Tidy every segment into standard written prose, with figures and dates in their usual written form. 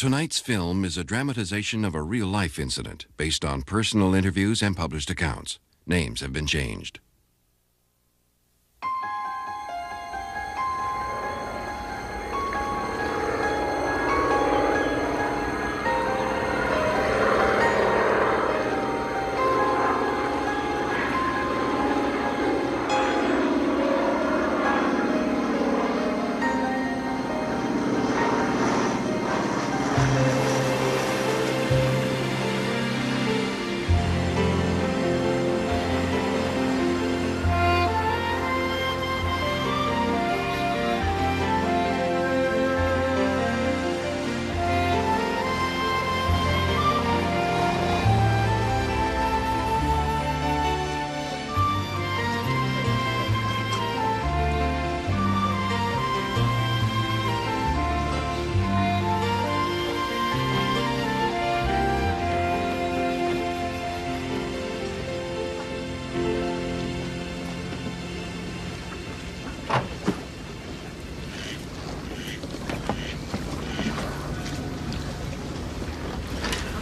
Tonight's film is a dramatization of a real-life incident based on personal interviews and published accounts. Names have been changed.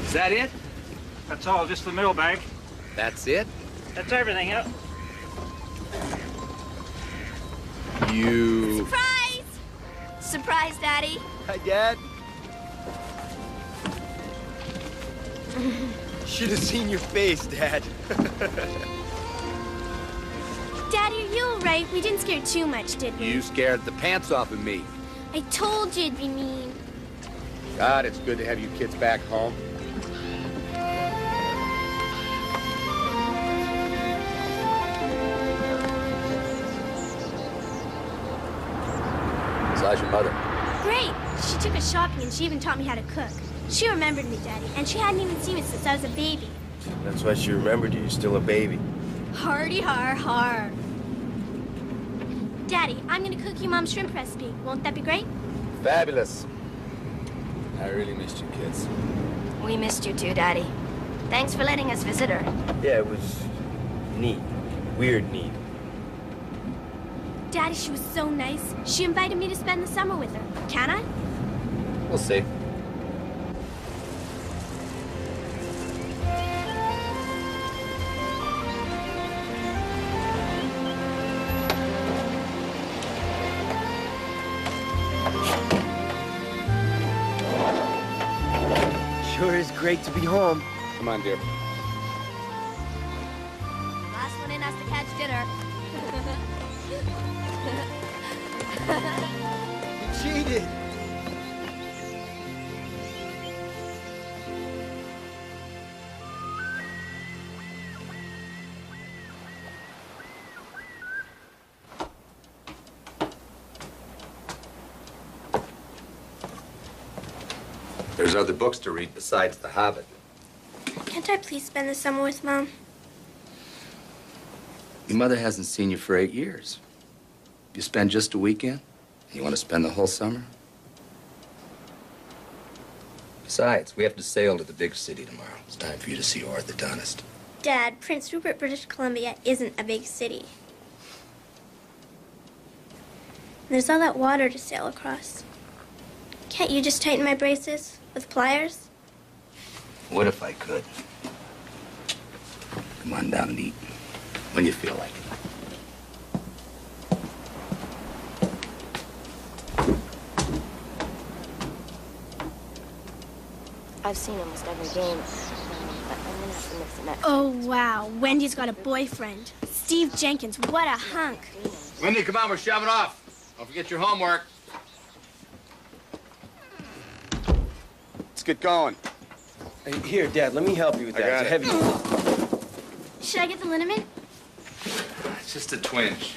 Is that it? That's all, just the middle bag. That's it? That's everything, yep. You... Surprise! Surprise, Daddy. Hi, Dad. Should have seen your face, Dad. Daddy, are you all right? We didn't scare too much, did we? You scared the pants off of me. I told you it'd be mean. God, it's good to have you kids back home. So how's your mother? Great. She took us shopping and she even taught me how to cook. She remembered me, Daddy, and she hadn't even seen me since I was a baby. That's why she remembered you. You're still a baby. Hardy har har. Daddy, I'm gonna cook you Mom's shrimp recipe. Won't that be great? Fabulous. I really missed you kids. We missed you too, Daddy. Thanks for letting us visit her. Yeah, it was neat. Weird neat. Daddy, she was so nice. She invited me to spend the summer with her. Can I? We'll see. Sure is great to be home. Come on, dear. Last one in us to catch dinner. You cheated. There's other books to read besides The Hobbit. Can't I please spend the summer with Mom? Your mother hasn't seen you for 8 years. You spend just a weekend? You want to spend the whole summer? Besides, we have to sail to the big city tomorrow. It's time for you to see orthodontist. Dad, Prince Rupert, British Columbia isn't a big city. There's all that water to sail across. Can't you just tighten my braces with pliers? What if I could? Come on down and eat when you feel like it. I've seen almost every game, but I'm gonna have to mix it up. Oh, wow. Wendy's got a boyfriend. Steve Jenkins, what a hunk. Wendy, come on, we're shoving off. Don't forget your homework. Let's get going. Hey, here, Dad, let me help you with that. I got It's heavy. Should I get the liniment? It's just a twinge.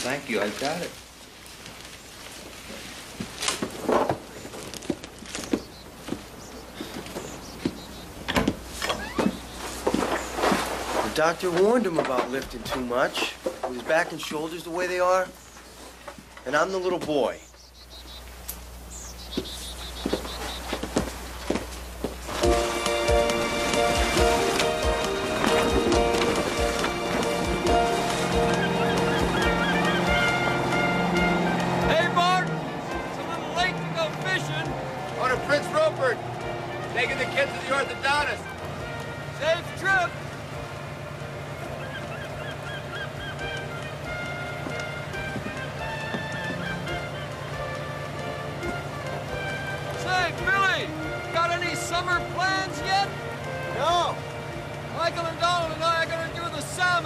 Thank you, I got it. The doctor warned him about lifting too much. With his back and shoulders the way they are. And I'm the little boy.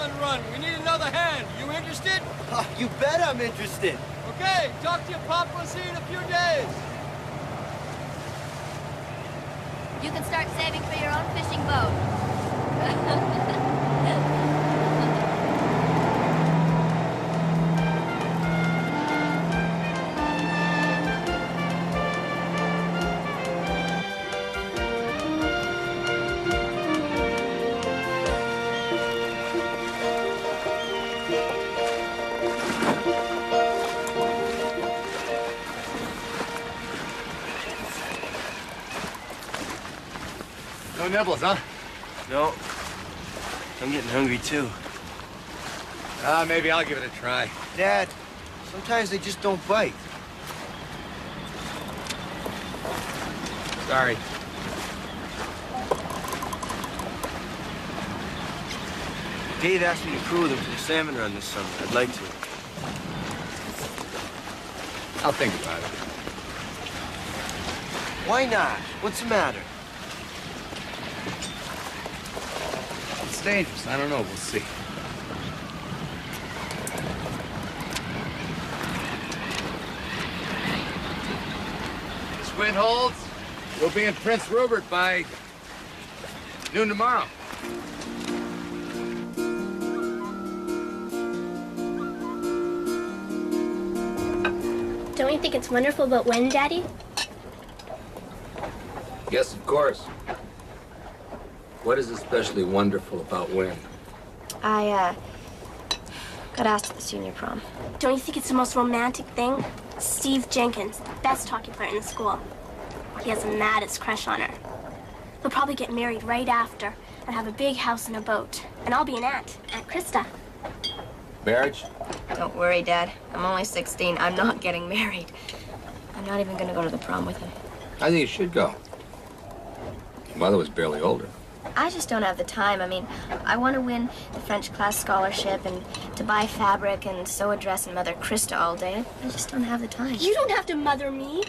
on run. We need another hand. You interested? Oh, you bet I'm interested. Okay, talk to your pop. We'll see you in a few days. You can start saving for your own fishing boat. No nibbles, huh? No. I'm getting hungry, too. Maybe I'll give it a try. Dad, sometimes they just don't bite. Sorry. Dave asked me to crew with him for the salmon run this summer. I'd like to. I'll think about it. Why not? What's the matter? It's dangerous. I don't know. We'll see. This wind holds. We'll be in Prince Rupert by noon tomorrow. Don't you think it's wonderful about wind, Daddy? Yes, of course. What is especially wonderful about wind? I, got asked at the senior prom. Don't you think it's the most romantic thing? Steve Jenkins, the best hockey player in the school. He has the maddest crush on her. They'll probably get married right after and have a big house and a boat. And I'll be an aunt, Aunt Krista. Marriage? Don't worry, Dad. I'm only 16. I'm not getting married. I'm not even gonna go to the prom with him. I think you should go. Your mother was barely older. I just don't have the time. I mean, I want to win the French class scholarship and to buy fabric and sew a dress and mother Krista all day. I just don't have the time. You don't have to mother me.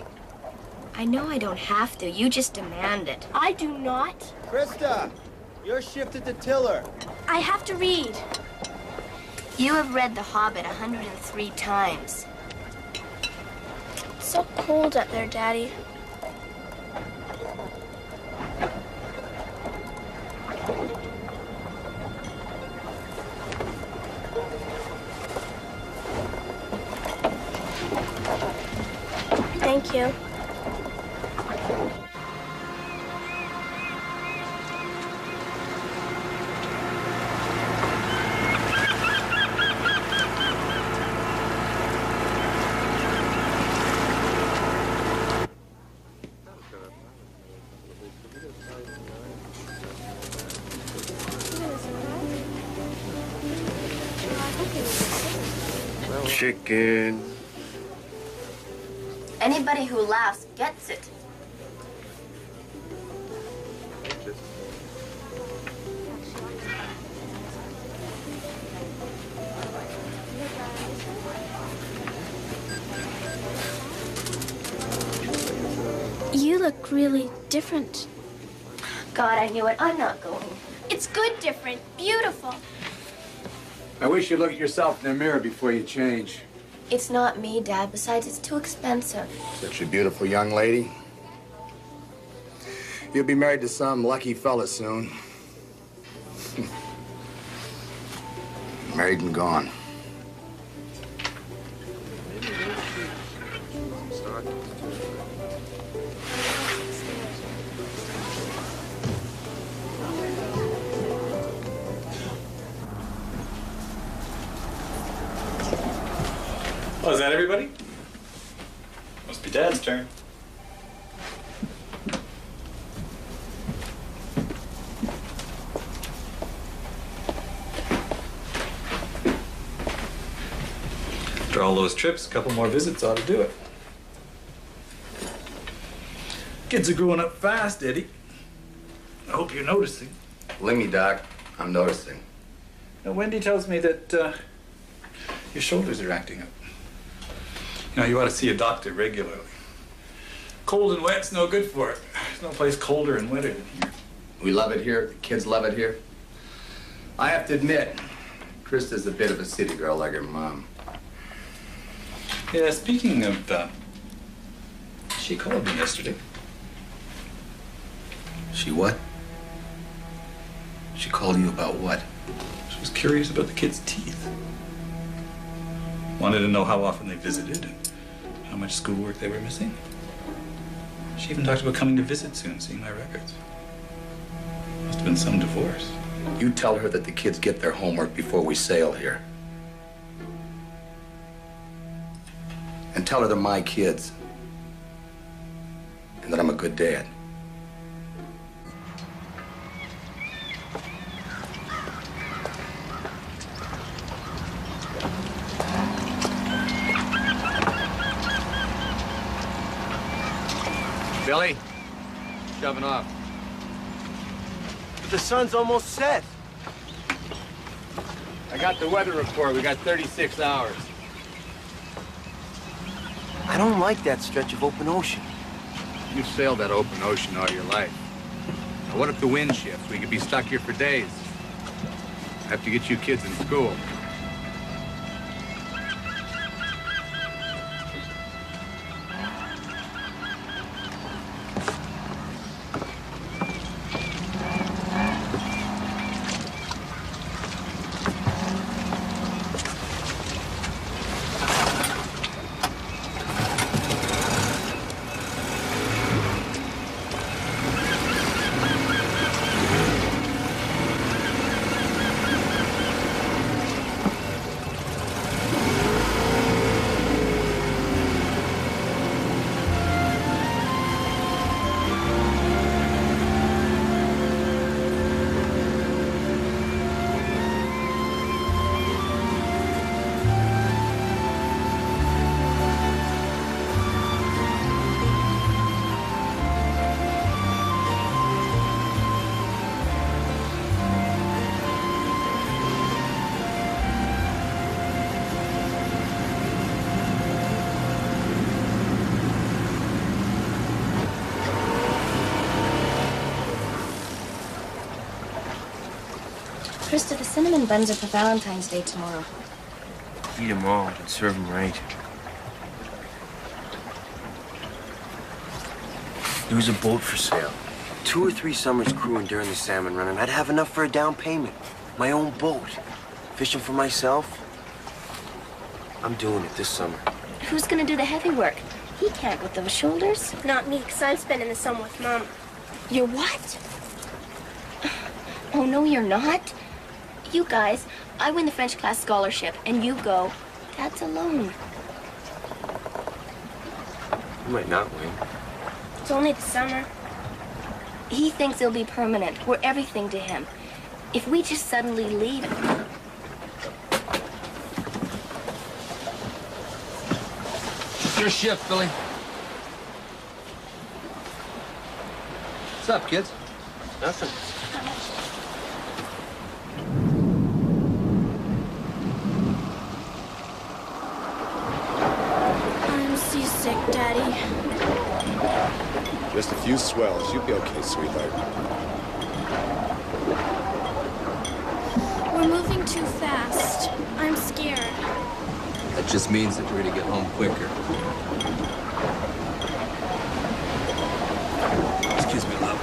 I know I don't have to. You just demand it. I do not. Krista, you're shifted to tiller. I have to read. You have read The Hobbit 103 times. It's so cold up there, Daddy. Thank you. Chicken. Anybody who laughs gets it. You look really different. God, I knew it. I'm not going. It's good different. Beautiful. I wish you'd look at yourself in the mirror before you change. It's not me, Dad. Besides, it's too expensive. Such a beautiful young lady. You'll be married to some lucky fella soon. Married and gone. Oh, is that everybody? Must be Dad's turn. After all those trips, a couple more visits ought to do it. Kids are growing up fast, Eddie. I hope you're noticing. Believe me, Doc, I'm noticing. Now, Wendy tells me that your shoulders are acting up. You know, you ought to see a doctor regularly. Cold and wet's no good for it. There's no place colder and wetter than here. We love it here. The kids love it here. I have to admit, Krista's a bit of a city girl like her mom. Yeah, speaking of, she called me yesterday. She what? She called you about what? She was curious about the kids' teeth. Wanted to know how often they visited and how much schoolwork they were missing. She even talked about coming to visit soon, seeing my records. Must have been some divorce. You tell her that the kids get their homework before we sail here. And tell her they're my kids. And that I'm a good dad. Billy, shoving off. But the sun's almost set. I got the weather report. We got 36 hours. I don't like that stretch of open ocean. You've sailed that open ocean all your life. Now, what if the wind shifts? We could be stuck here for days. I have to get you kids in school. Krista, the cinnamon buns are for Valentine's Day tomorrow. Eat them all and serve them right. There was a boat for sale. 2 or 3 summers crewing during the salmon run, and I'd have enough for a down payment. My own boat. Fishing for myself. I'm doing it this summer. Who's gonna do the heavy work? He can't with those shoulders. Not me, because I'm spending the summer with Mom. You're what? Oh, no, you're not. You guys, I win the French class scholarship, and you go. Dad's alone. You might not win. It's only the summer. He thinks it'll be permanent. We're everything to him. If we just suddenly leave... Your shift, Billy. What's up, kids? Nothing. I'm seasick, Daddy. Just a few swells. You'll be okay, sweetheart. We're moving too fast. I'm scared. That just means that we're gonna get home quicker. Excuse me, love.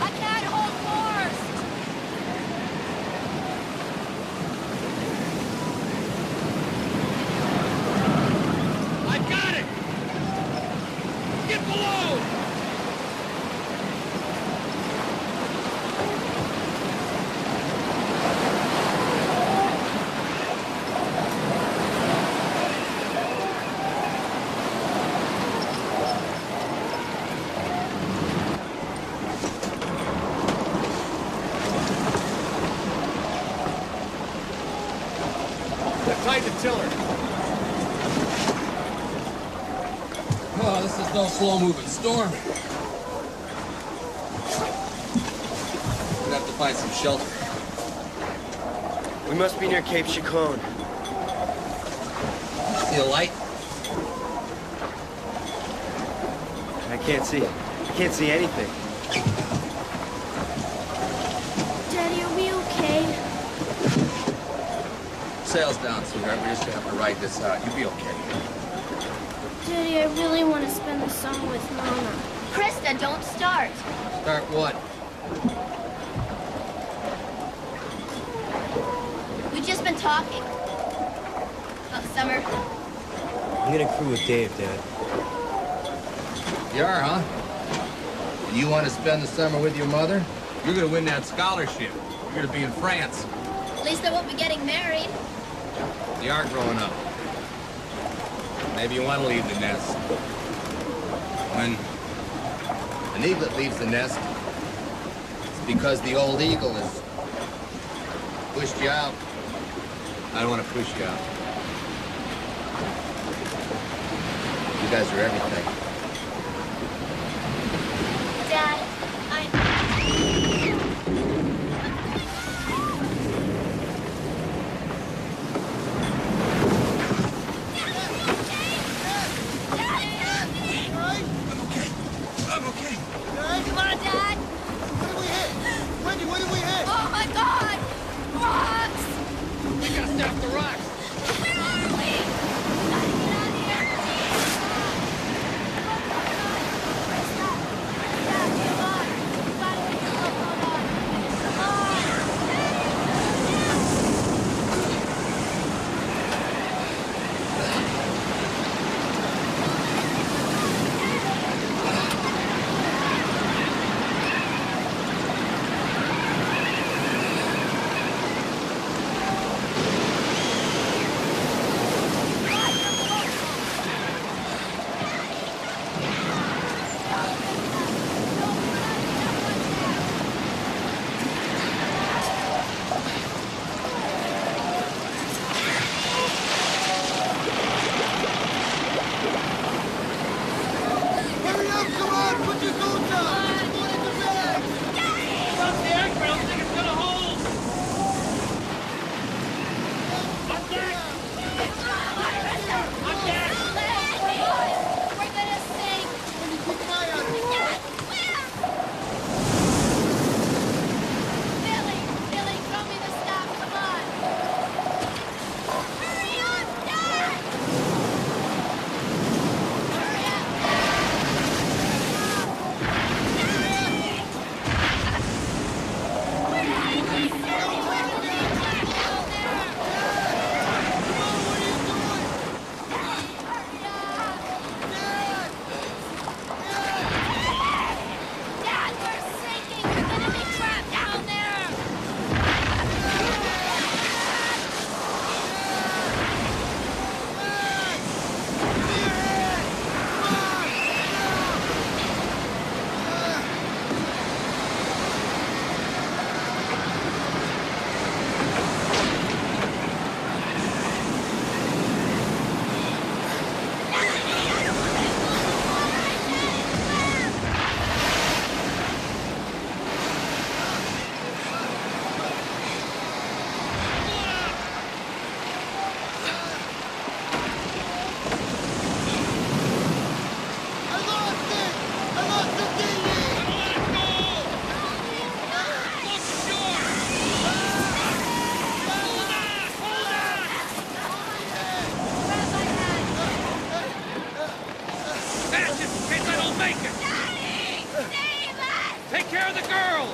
I can't hold force! I got it! Get below! Tight the tiller. Oh, this is no slow-moving storm. We'd have to find some shelter. We must be near Cape Chacon. See a light? can't see. I can't see anything. Daddy, are we okay? Sail's down, sweetheart. We just have to ride this out. You'll be okay. Daddy, I really want to spend the summer with Mama. Krista, don't start. Start what? We've just been talking. About summer. I'm gonna crew with Dave, Dad. You are, huh? And you want to spend the summer with your mother? You're gonna win that scholarship. You're gonna be in France. At least I won't be getting married. You are growing up. Maybe you want to leave the nest. When an eaglet leaves the nest, it's because the old eagle has pushed you out. I don't want to push you out. You guys are everything. Dad, I'm okay. come on, Dad. What did we hit? Wendy, what did we hit? Oh my God! Rocks! We gotta stop the rocks. Where are we? Gotta get out of here. Krista, Dad, come on. We gotta get your boat on. Come on. Hurry up, come on, put your boots on. We're going into bed. Stop the anchor, I don't think it's gonna hold. I'm dead. I'm dead. We're gonna sink. Wendy, keep an eye on it. Billy, throw me the stuff. Come on. Hurry up, Dad. Hurry up. Dad, we're sinking. We're gonna be trapped down there. I lost it. I lost the dinghy. Fast, just in case I don't make it. Daddy, save us! Take care of the girl.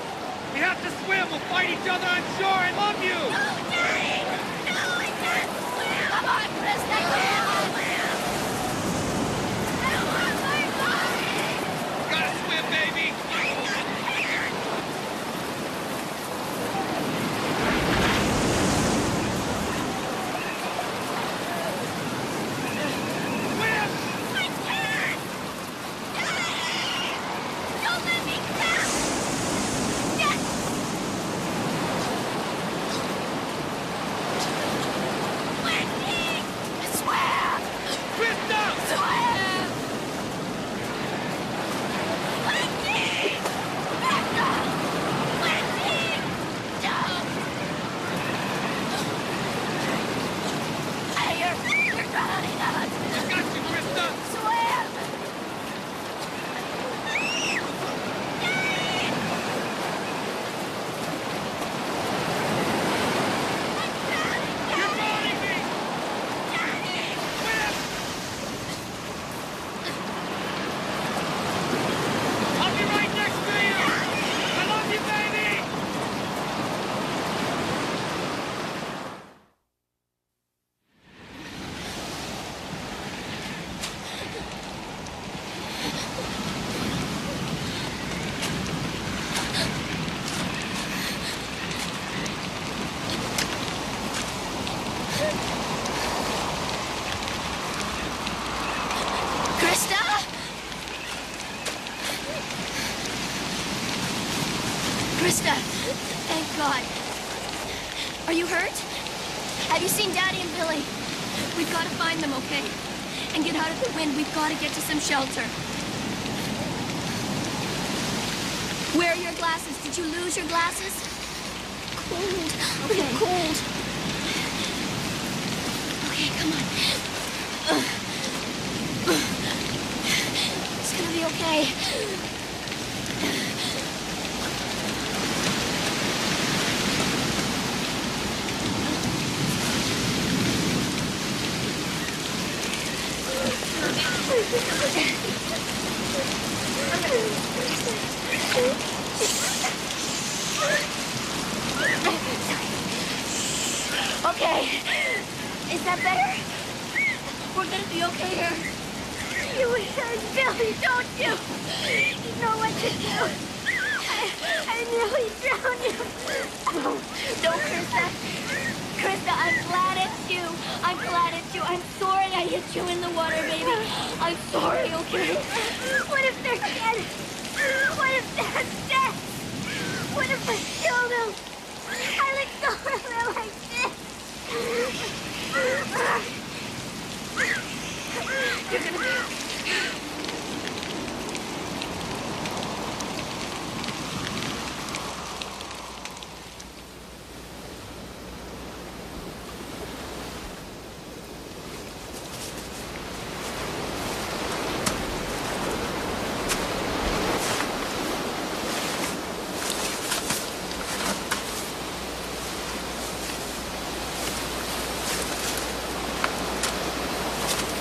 We have to swim. We'll fight each other on shore. I love you. No, Daddy! No, I can't swim! Come on, Krista, come on! I don't want my body! Gotta swim, baby. Swim. I can't! Daddy! Don't let me down! Yes! Wendy! Swim! God. Are you hurt? Have you seen Daddy and Billy? We've got to find them, okay? And get out of the wind. We've got to get to some shelter. Where are your glasses? Did you lose your glasses? Cold. Okay. Cold. Okay, come on. It's gonna be okay. Okay. Is that better? We're gonna be okay here. You and Billy, don't you? You know what to do. I nearly drowned you. No, Krista. Krista, I'm glad it's you. I'm glad it's you. I'm sorry I hit you in the water, baby. I'm sorry, okay? What if they're dead? What if Dad's dead? What if I killed him? I let go of him like this. You're gonna be...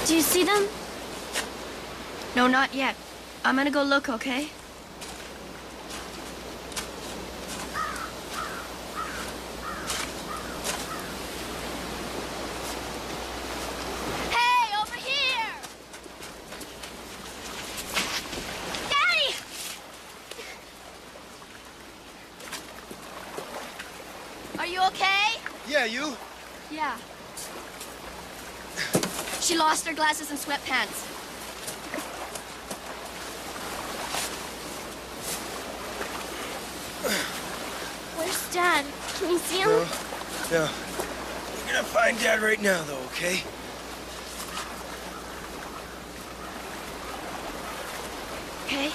Do you see them? No, not yet. I'm gonna go look, okay? Hey, over here! Daddy! Are you okay? Yeah, you? Yeah. She lost her glasses and sweatpants. Where's Dad? Can you see him? No. We're gonna find Dad right now, though, okay? Okay?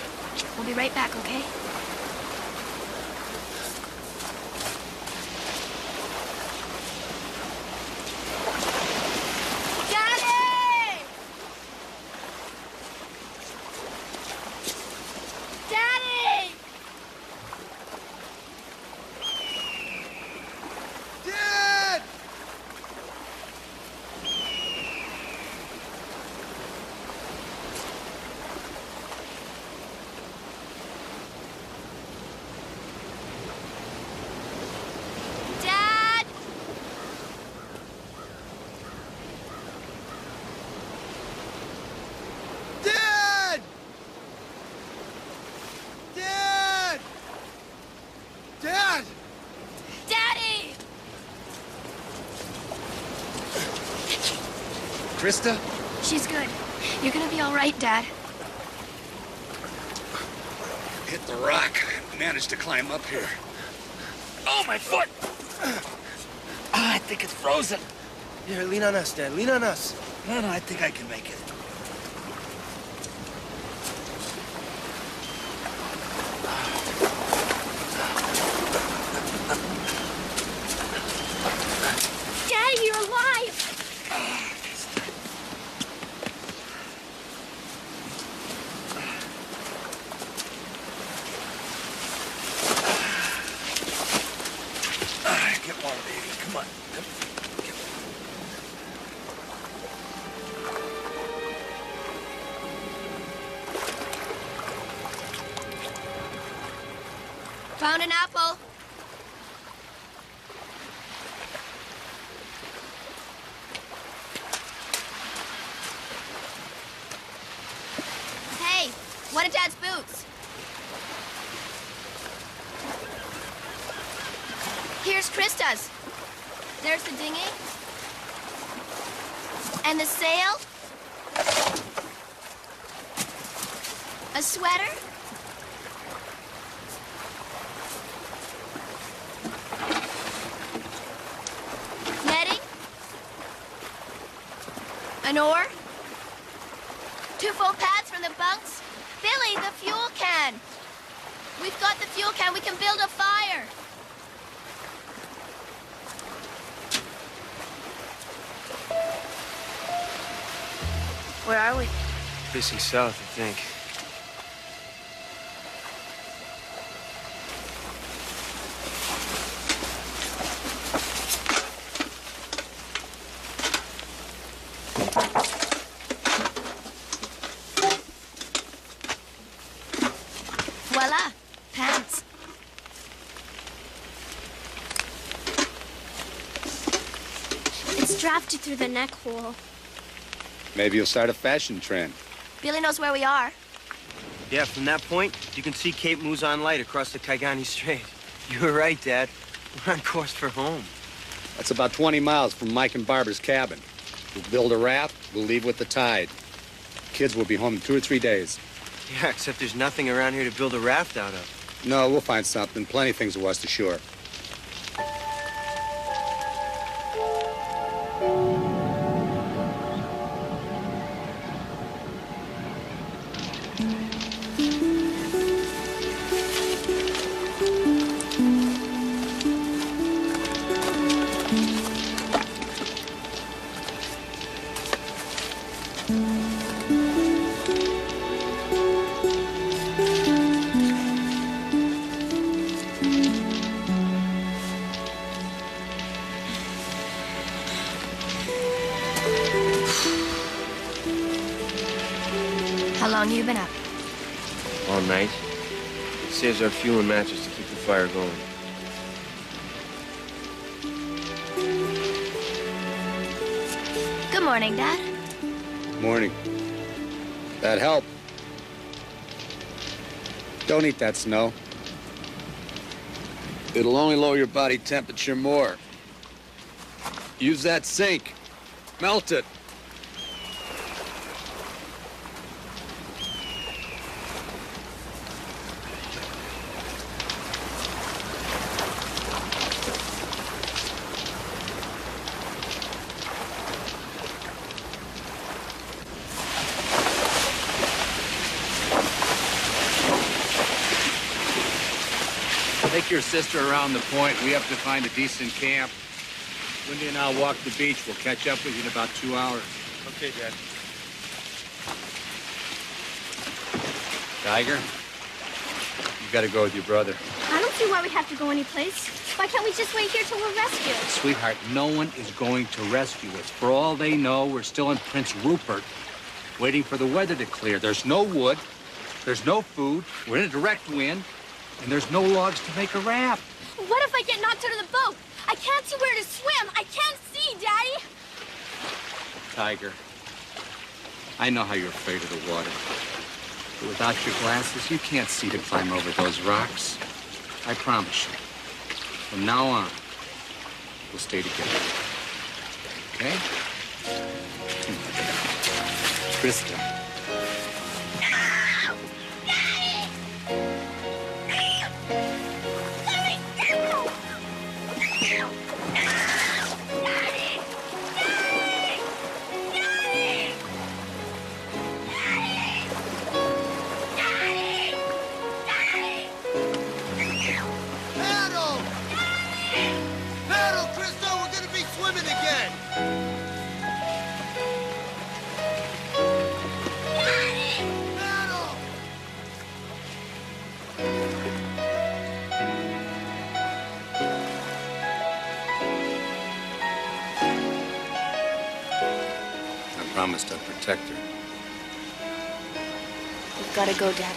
We'll be right back, okay? Daddy! Daddy! Dad! Dad! Dad! Dad! Dad! Daddy! Krista? She's good. You're gonna be all right, Dad. Hit the rock. Managed to climb up here. Oh, my foot! I think it's frozen. Here, lean on us, Dad. Lean on us. No, I think I can make it. Daddy, you're alive! Get warm, baby. Come on. Get Found an apple. Hey, one of Dad's boots. Here's Krista's. There's the dinghy. And the sail. A sweater. An oar? 2 full pads from the bunks? Billy, the fuel can! We've got the fuel can. We can build a fire. Where are we? Facing south, I think. Voila, pants. It's drafted through the neck hole. Maybe you'll start a fashion trend. Billy knows where we are. Yeah, from that point, you can see Cape Muzan Light across the Kaigani Strait. You were right, Dad. We're on course for home. That's about 20 miles from Mike and Barbara's cabin. We'll build a raft, we'll leave with the tide. Kids will be home in 2 or 3 days. Yeah, except there's nothing around here to build a raft out of. No, we'll find something. Plenty of things to wash ashore. How long you been up? All night. Saves our fuel and matches to keep the fire going. Good morning, Dad. Morning. That help? Don't eat that snow. It'll only lower your body temperature more. Use that sink. Melt it. Take your sister around the point. We have to find a decent camp. Wendy and I'll walk the beach. We'll catch up with you in about 2 hours. Okay, Dad. Tiger, you gotta go with your brother. I don't see why we have to go anyplace. Why can't we just wait here till we're rescued? Sweetheart, no one is going to rescue us. For all they know, we're still in Prince Rupert, waiting for the weather to clear. There's no wood, there's no food, we're in a direct wind, and there's no logs to make a raft. What if I get knocked out of the boat? I can't see where to swim. I can't see, Daddy. Tiger, I know how you're afraid of the water. But without your glasses, you can't see to climb over those rocks. I promise you. From now on, we'll stay together. Okay? Krista. Paddle! Paddle, Christo! We're gonna be swimming again! Paddle! I promised I'd protect her. We've got to go, Dad.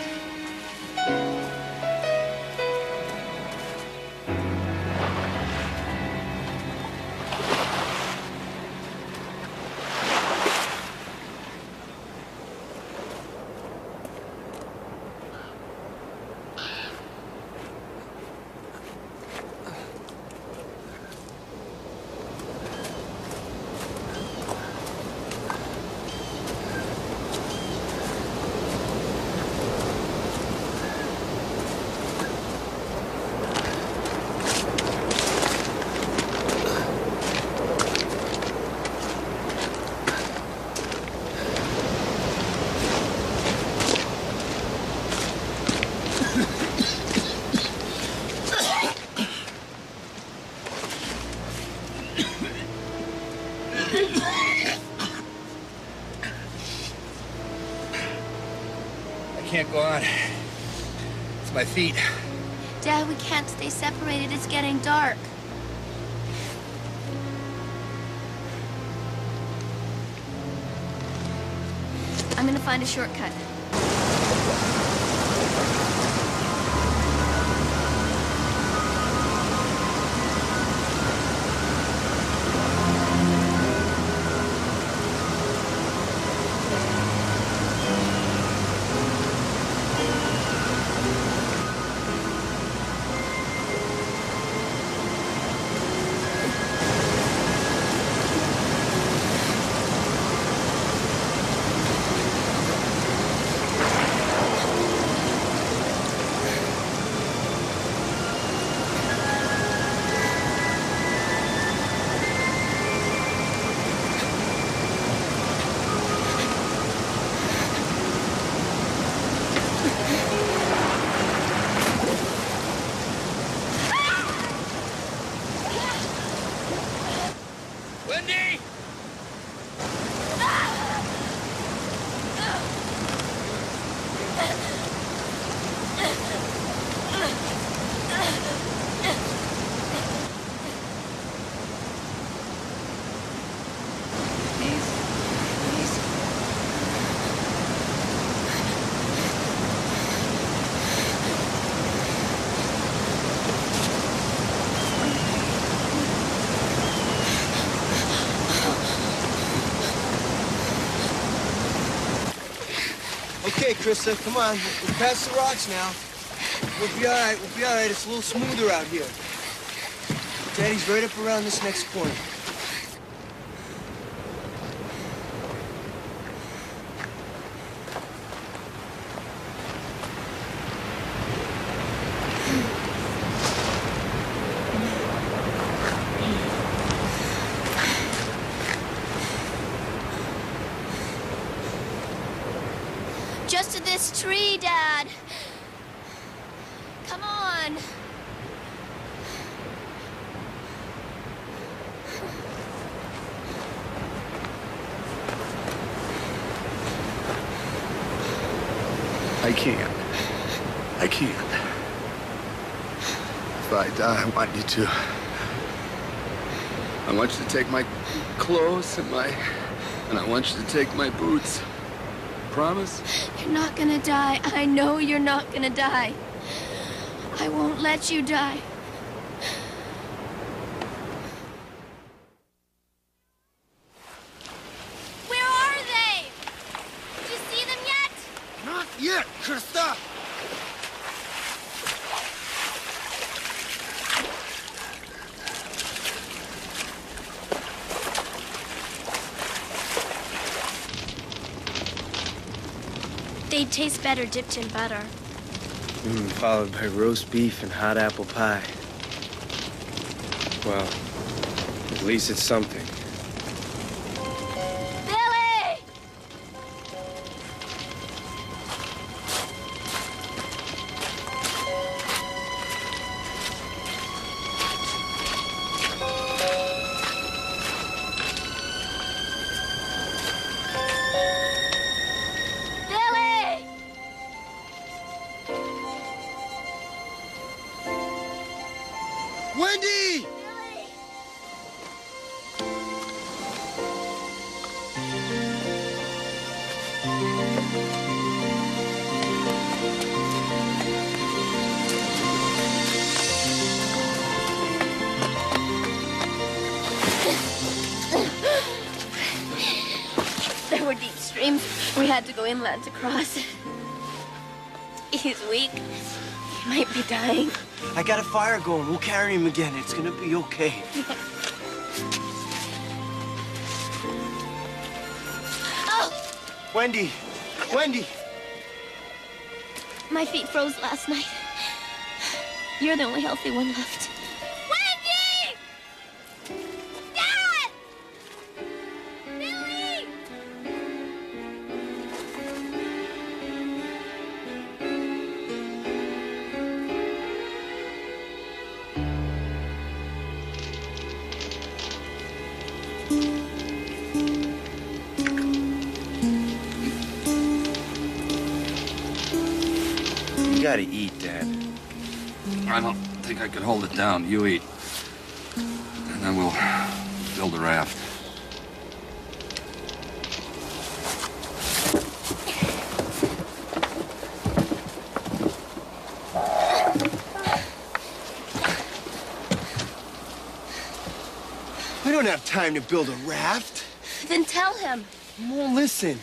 can't go on. It's my feet. Dad, we can't stay separated. It's getting dark. I'm gonna find a shortcut. Wendy! Okay, Krista, come on. We're past the rocks now. We'll be all right. We'll be all right. It's a little smoother out here. Daddy's right up around this next corner. Just to this tree, Dad. Come on. I can't. I can't. If I die, I want you to. I want you to take my clothes and I want you to take my boots. Promise? You're not gonna die. I know you're not gonna die. I won't let you die. Where are they? Did you see them yet? Not yet, Krista! They'd taste better dipped in butter. Followed by roast beef and hot apple pie. Well, at least it's something. Billy! Billy! Wendy! Billy! There were deep streams. We had to go inland to cross. He's weak. He might be dying. I got a fire going. We'll carry him again. It's gonna be okay. Oh! Wendy! Wendy! My feet froze last night. You're the only healthy one left. Wendy! Dad! Billy! gotta eat, Dad. I don't think I could hold it down. You eat. And then we'll build a raft. We don't have time to build a raft. Then tell him. He won't listen.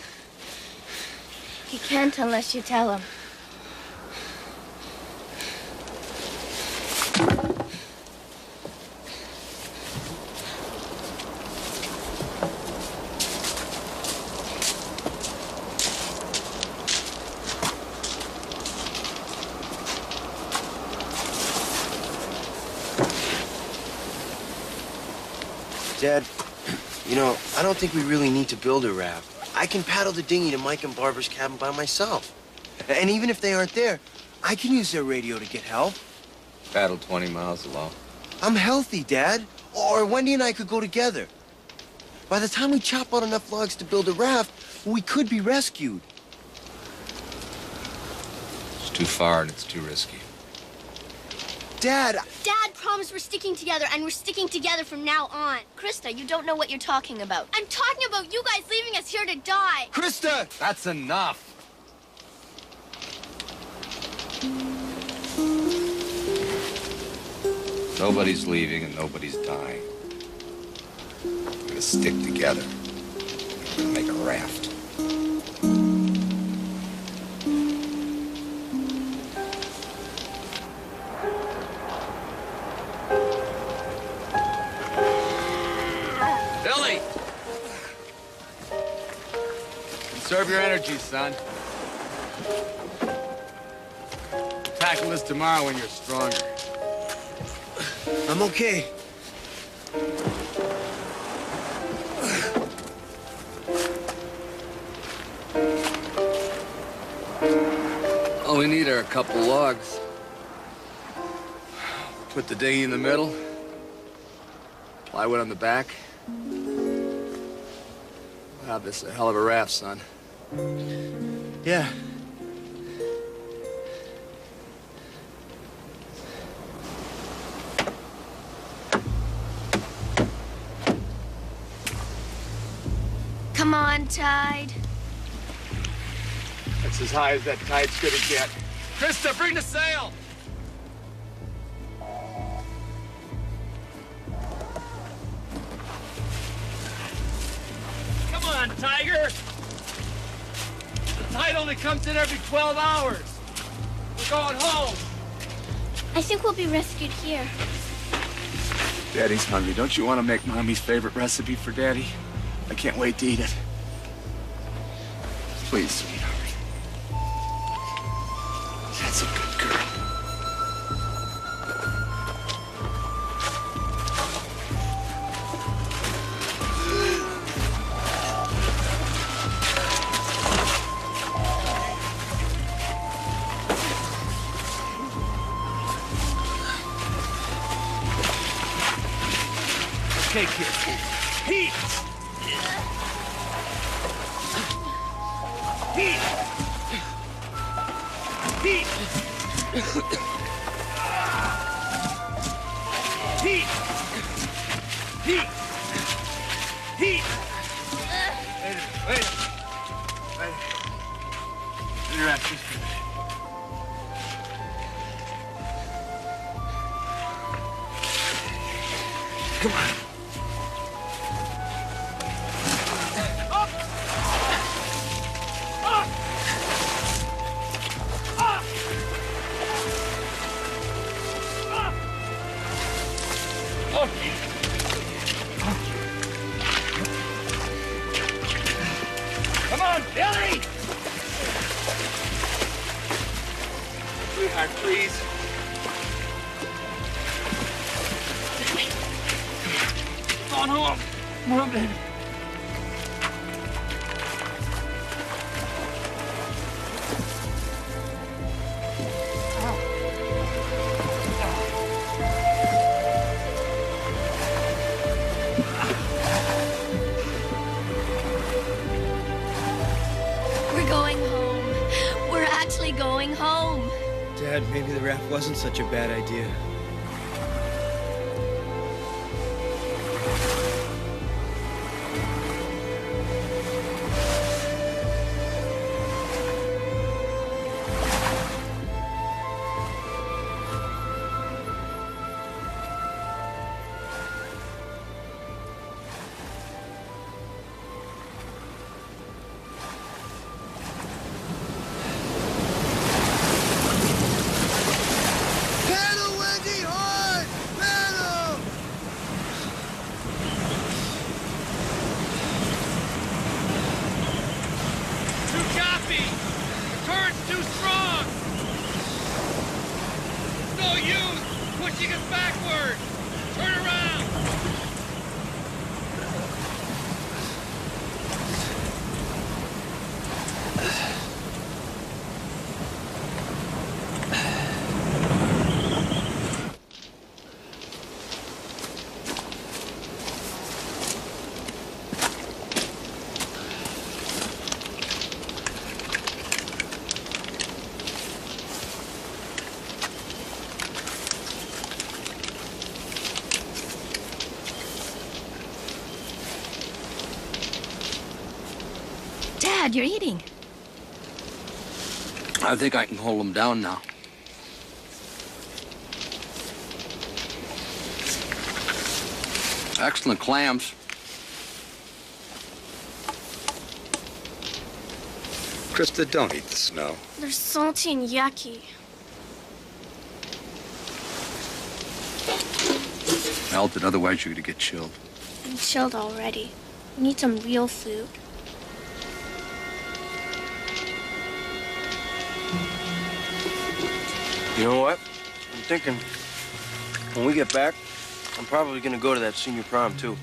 He can't unless you tell him. Dad, you know, I don't think we really need to build a raft. I can paddle the dinghy to Mike and Barbara's cabin by myself. And even if they aren't there, I can use their radio to get help. Paddle 20 miles alone. I'm healthy, Dad. Or Wendy and I could go together. By the time we chop out enough logs to build a raft, we could be rescued. It's too far and it's too risky. Dad! Dad promised we're sticking together, and we're sticking together from now on. Krista, you don't know what you're talking about. I'm talking about you guys leaving us here to die. Krista! That's enough. Nobody's leaving and nobody's dying. We're gonna stick together. We're gonna make a raft. Billy! Conserve your energy, son. Tackle this tomorrow when you're stronger. I'm okay. All we need are a couple logs. Put the dinghy in the middle. Plywood on the back. We'll have this a hell of a raft, son. Yeah. Come on, Tide. That's as high as that tide's gonna get. Krista, bring the sail! Come on, Tiger! The tide only comes in every 12 hours. We're going home. I think we'll be rescued here. Daddy's hungry. Don't you want to make Mommy's favorite recipe for Daddy? I can't wait to eat it. Please, sweetheart. That's a good girl. Okay, kids. Heat! Heat! Heat! Heat! Heat! Heat! Wait. Relax. Come on. Come on, Billy! Sweetheart, please. Come on home. Come on, baby. We're going home. We're actually going home. Dad, maybe the raft wasn't such a bad idea. Pushing us backward! Turn around! Dad, you're eating. I think I can hold them down now. Excellent clams. Krista, don't eat the snow. They're salty and yucky. Melted, otherwise you're gonna get chilled. I'm chilled already. We need some real food. You know what? I'm thinking when we get back, I'm probably gonna go to that senior prom too.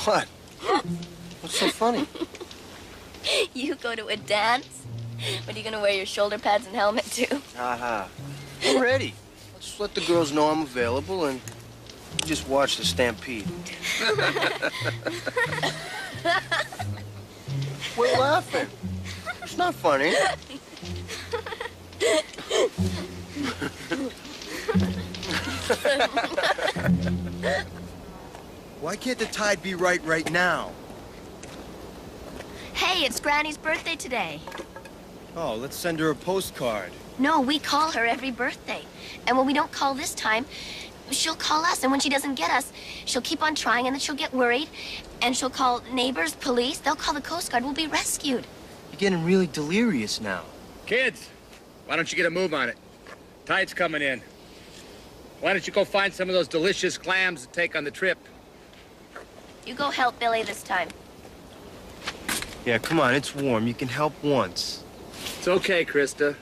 What? What's so funny? You go to a dance? What, are you gonna wear your shoulder pads and helmet too? Haha. I'm ready. Let's let the girls know I'm available and just watch the stampede. We're laughing. It's not funny. Why can't the tide be right now? Hey, it's Granny's birthday today. Oh, let's send her a postcard. No, we call her every birthday. And when we don't call this time, she'll call us. And when she doesn't get us, she'll keep on trying, and then she'll get worried. And she'll call neighbors, police. They'll call the Coast Guard. We'll be rescued. You're getting really delirious now. Kids, why don't you get a move on it? Tide's coming in. Why don't you go find some of those delicious clams to take on the trip? You go help Billy this time. Yeah, come on, it's warm. You can help once. It's okay, Krista.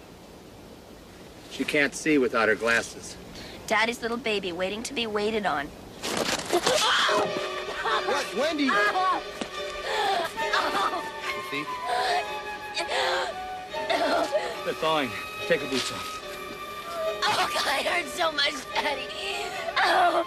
She can't see without her glasses. Daddy's little baby waiting to be waited on. What, Wendy? You think? They're thawing. Take her boots off. Oh, God, it hurts so much, Daddy. Oh.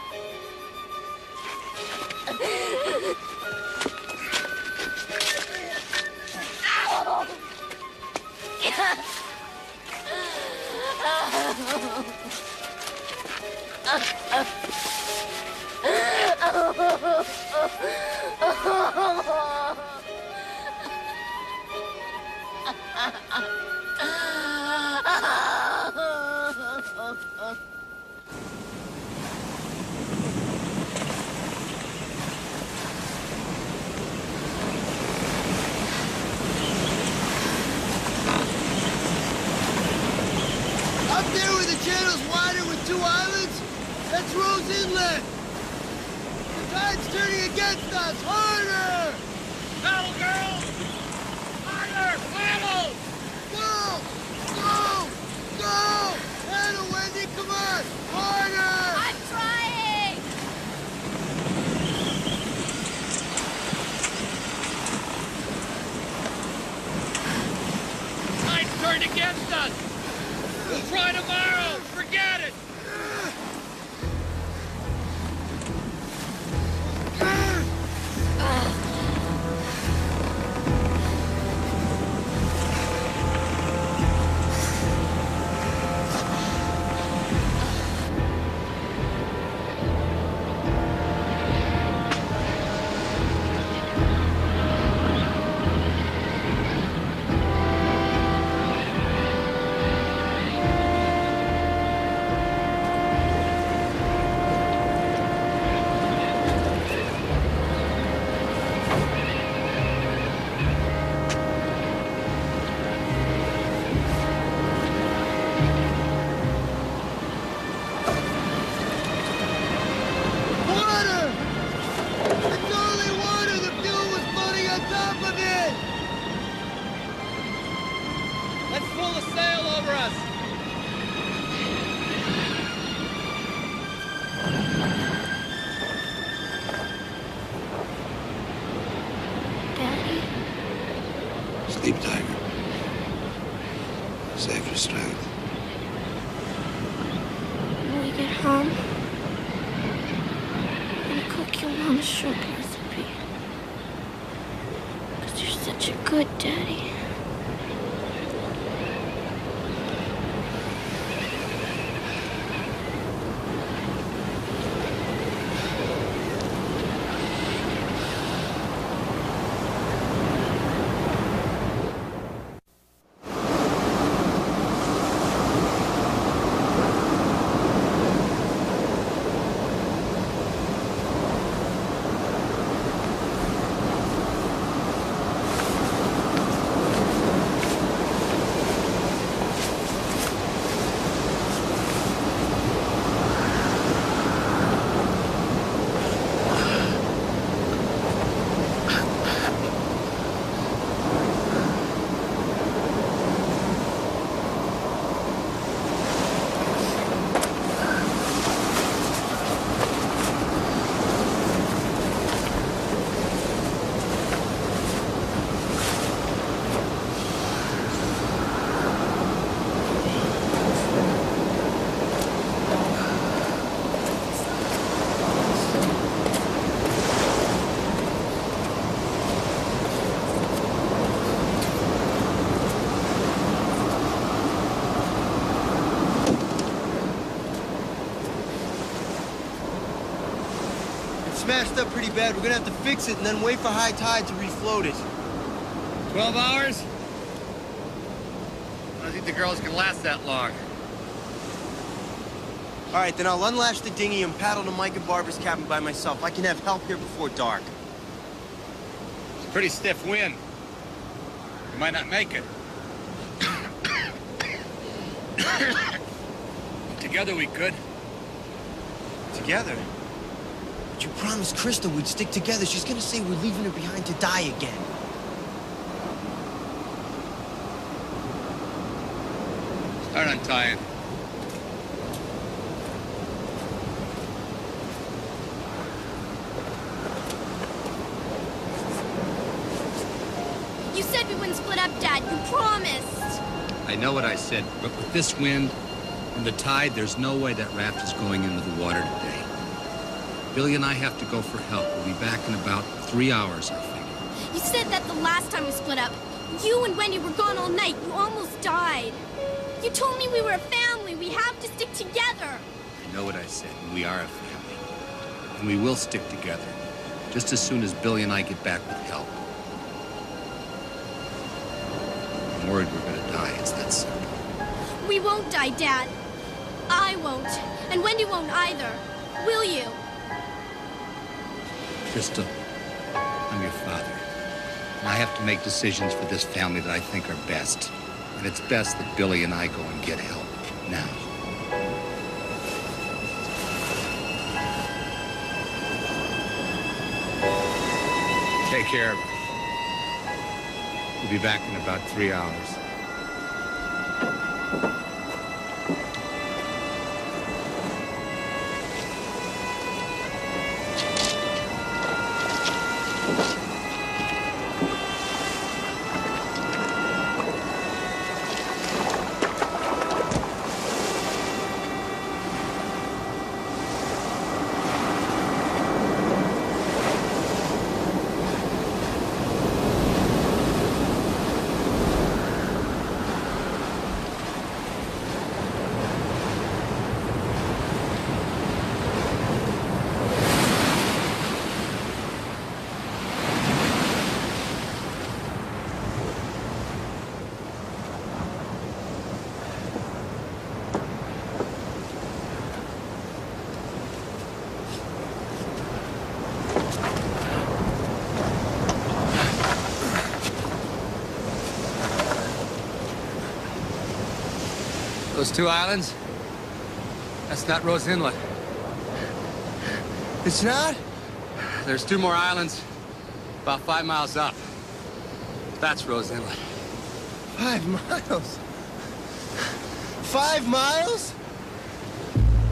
Up there where the channel's wider with 2 islands, that's Rose Inlet. The tide's turning against us. Harder! Paddle, girls! Harder! Paddle! Go! Go! Go! Anna, Wendy, come on! Harder! I'm trying! Tide's turned against us! We'll try tomorrow! Forget it! Sleep, Tiger. Save your strength. When we get home, I'm gonna cook your mama's shrimp recipe. 'Cause you're such a good daddy. Smashed up pretty bad. We're gonna have to fix it and then wait for high tide to refloat it. 12 hours? I don't think the girls can last that long. All right, then I'll unlash the dinghy and paddle to Mike and Barbara's cabin by myself. I can have help here before dark. It's a pretty stiff wind. We might not make it. Together we could. Together? But you promised Krista we'd stick together. She's gonna say we're leaving her behind to die again. Start untying. You said we wouldn't split up, Dad. You promised. I know what I said, but with this wind and the tide, there's no way that raft is going into the water today. Billy and I have to go for help. We'll be back in about 3 hours, I think. You said that the last time we split up. You and Wendy were gone all night. You almost died. You told me we were a family. We have to stick together. I know what I said, and we are a family. And we will stick together, just as soon as Billy and I get back with help. I'm worried we're gonna die. It's that simple. We won't die, Dad. I won't. And Wendy won't either. Will you? Krista, I'm your father. And I have to make decisions for this family that I think are best. And it's best that Billy and I go and get help now. Take care of her. We'll be back in about 3 hours. Those 2 islands, that's not Rose Inlet. It's not? There's 2 more islands, about 5 miles up. That's Rose Inlet. 5 miles? 5 miles?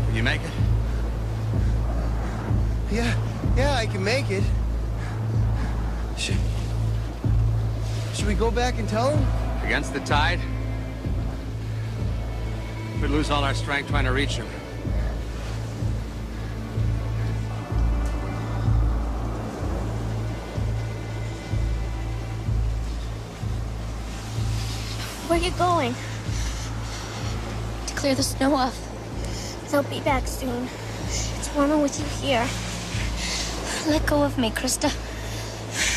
Can you make it? Yeah, I can make it. Should we Should we go back and tell him? Against the tide? We'd lose all our strength trying to reach him. Where are you going? To clear the snow off. They'll be back soon. It's warmer with you here. Let go of me, Krista.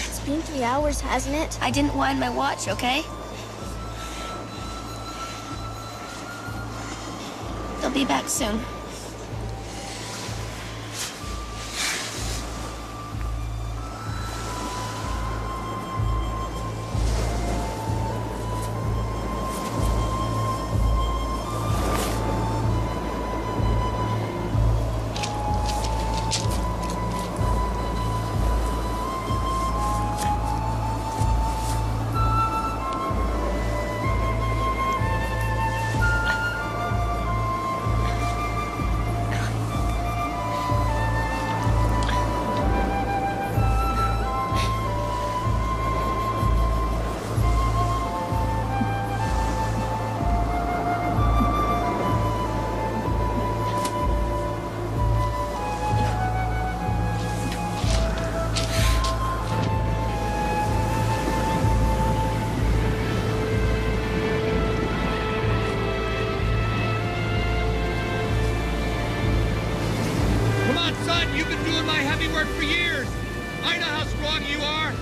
It's been 3 hours, hasn't it? I didn't wind my watch, okay? They'll be back soon. Son, you've been doing my heavy work for years. I know how strong you are.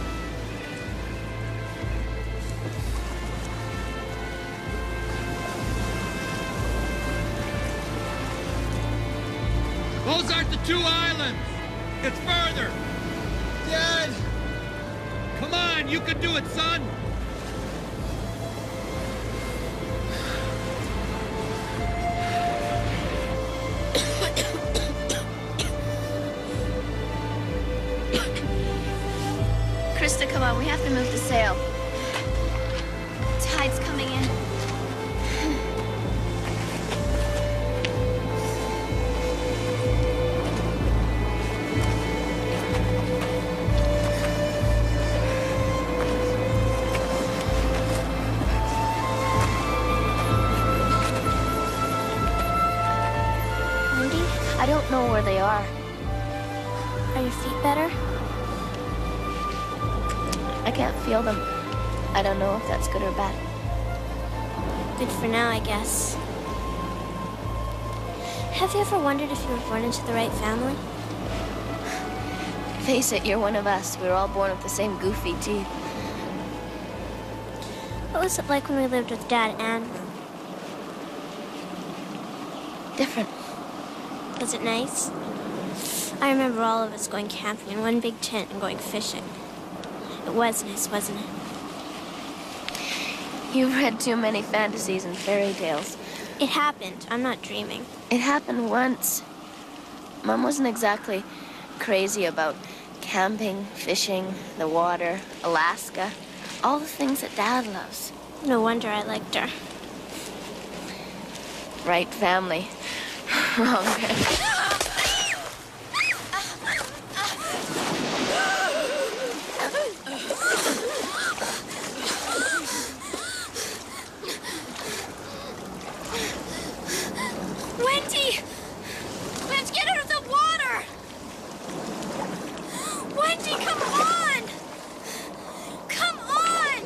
Those aren't the 2 islands. It's further. Dad! Come on, you can do it, son. Krista, come on, we have to move the sail. Tide's coming in. Wendy, I don't know where they are. Are your feet better? I can't feel them. I don't know if that's good or bad. Good for now, I guess. Have you ever wondered if you were born into the right family? Face it, you're one of us. We were all born with the same goofy teeth. What was it like when we lived with Dad and Mom? Different. Was it nice? I remember all of us going camping in one big tent and going fishing. It was nice, wasn't it? You've read too many fantasies and fairy tales. It happened. I'm not dreaming. It happened once. Mom wasn't exactly crazy about camping, fishing, the water, Alaska, all the things that Dad loves. No wonder I liked her. Right family. Wrong family. Wendy! Let's get out of the water! Wendy, come on! Come on!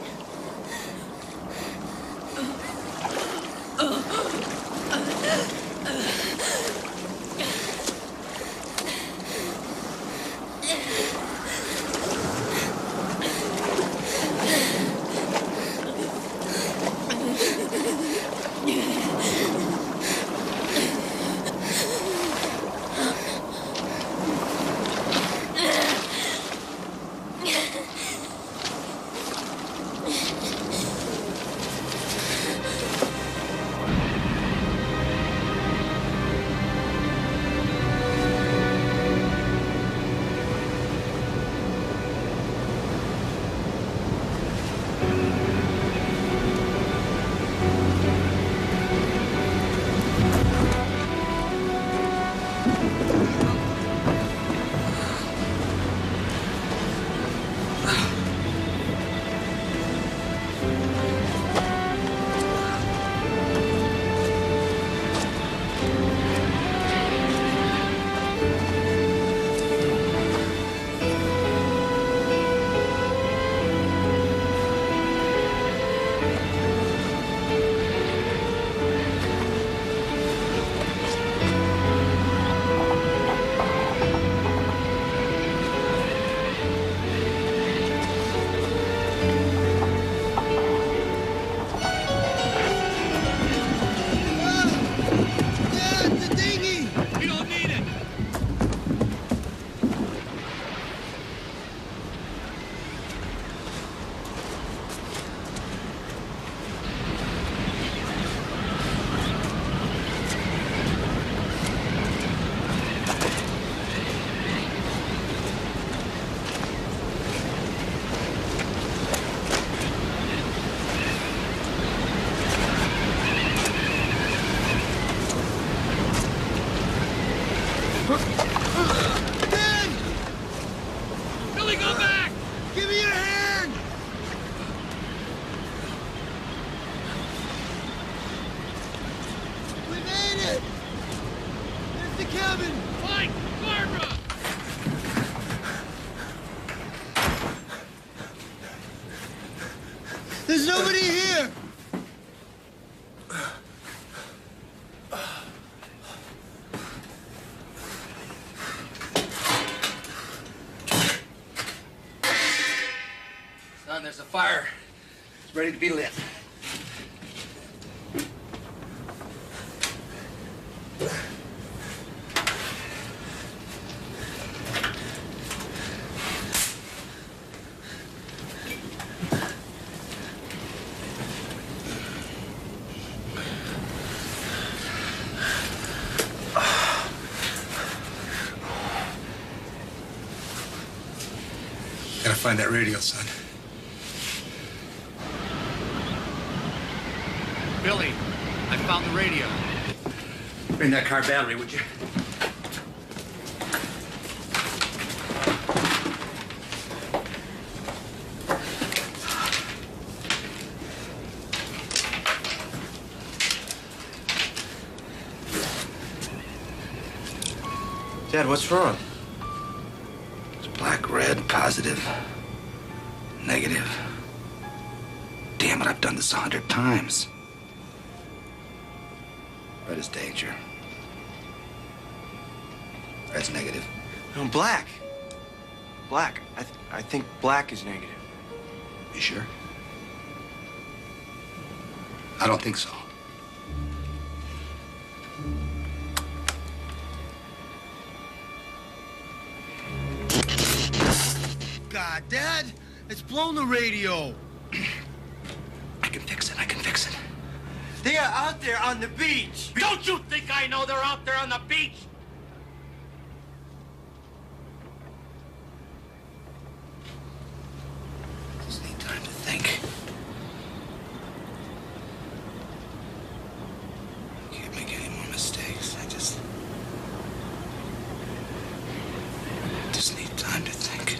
There's nobody here. Son, there's a fire. It's ready to be lit. Gotta find that radio, son. Billy, I found the radio. Bring that car battery, would you? Dad, what's wrong? It's black, red, positive, negative. Damn it, I've done this 100 times. Red is danger. Red's negative. No, black. Black. I think black is negative. You sure? I don't think so. God, Dad, it's blown the radio. I can fix it. I can fix it. They are out there on the beach. Don't you think I know they're out there on the beach? Just need time to think. Can't make any more mistakes. I just need time to think.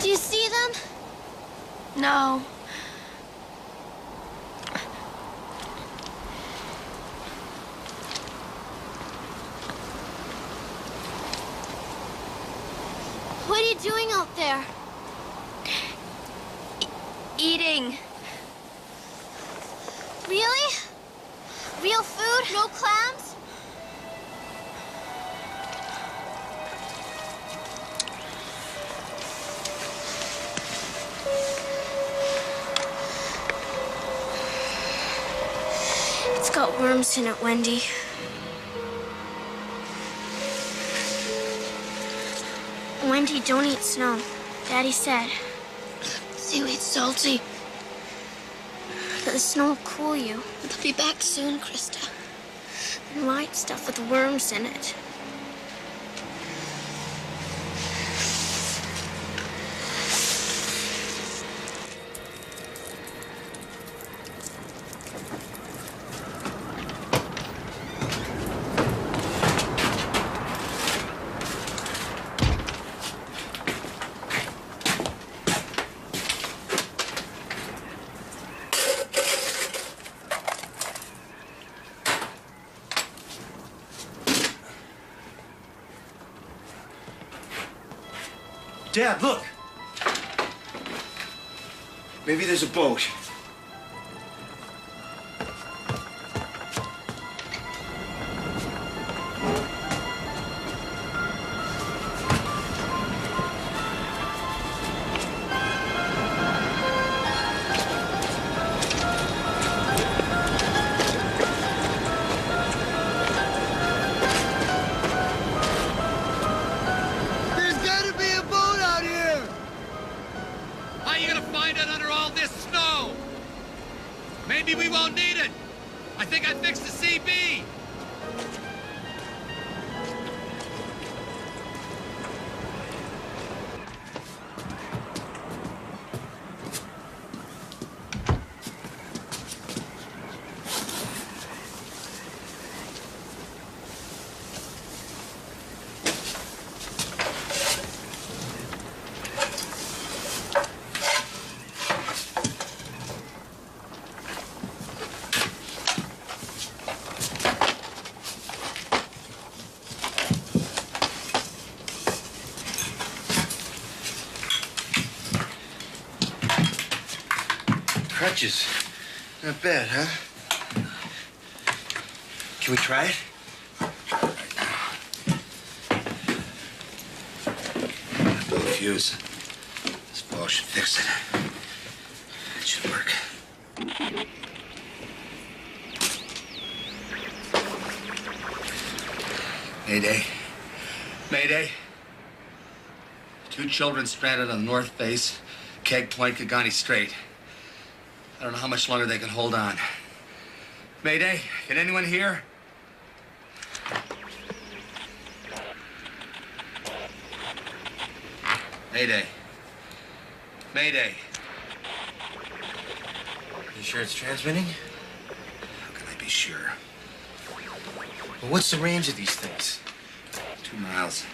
Do you see them? No. What are you doing out there? Eating. Really? Real food? No clams? It's got worms in it, Wendy. Wendy, don't eat snow. Daddy said. Seaweed's salty. But the snow will cool you. They'll be back soon, Krista. And white stuff with worms in it. Dad, look. Maybe there's a boat. There's gotta be a boat out here. How are you gonna find it under all this snow? Crutches. Not bad, huh? Can we try it? Blow the fuse. This ball should fix it. It should work. Mayday. Mayday. 2 children stranded on the north face, Keg Point, Kagani Strait. I don't know how much longer they can hold on. Mayday, can anyone hear? Mayday. Mayday. You sure it's transmitting? How can I be sure? Well, what's the range of these things? 2 miles.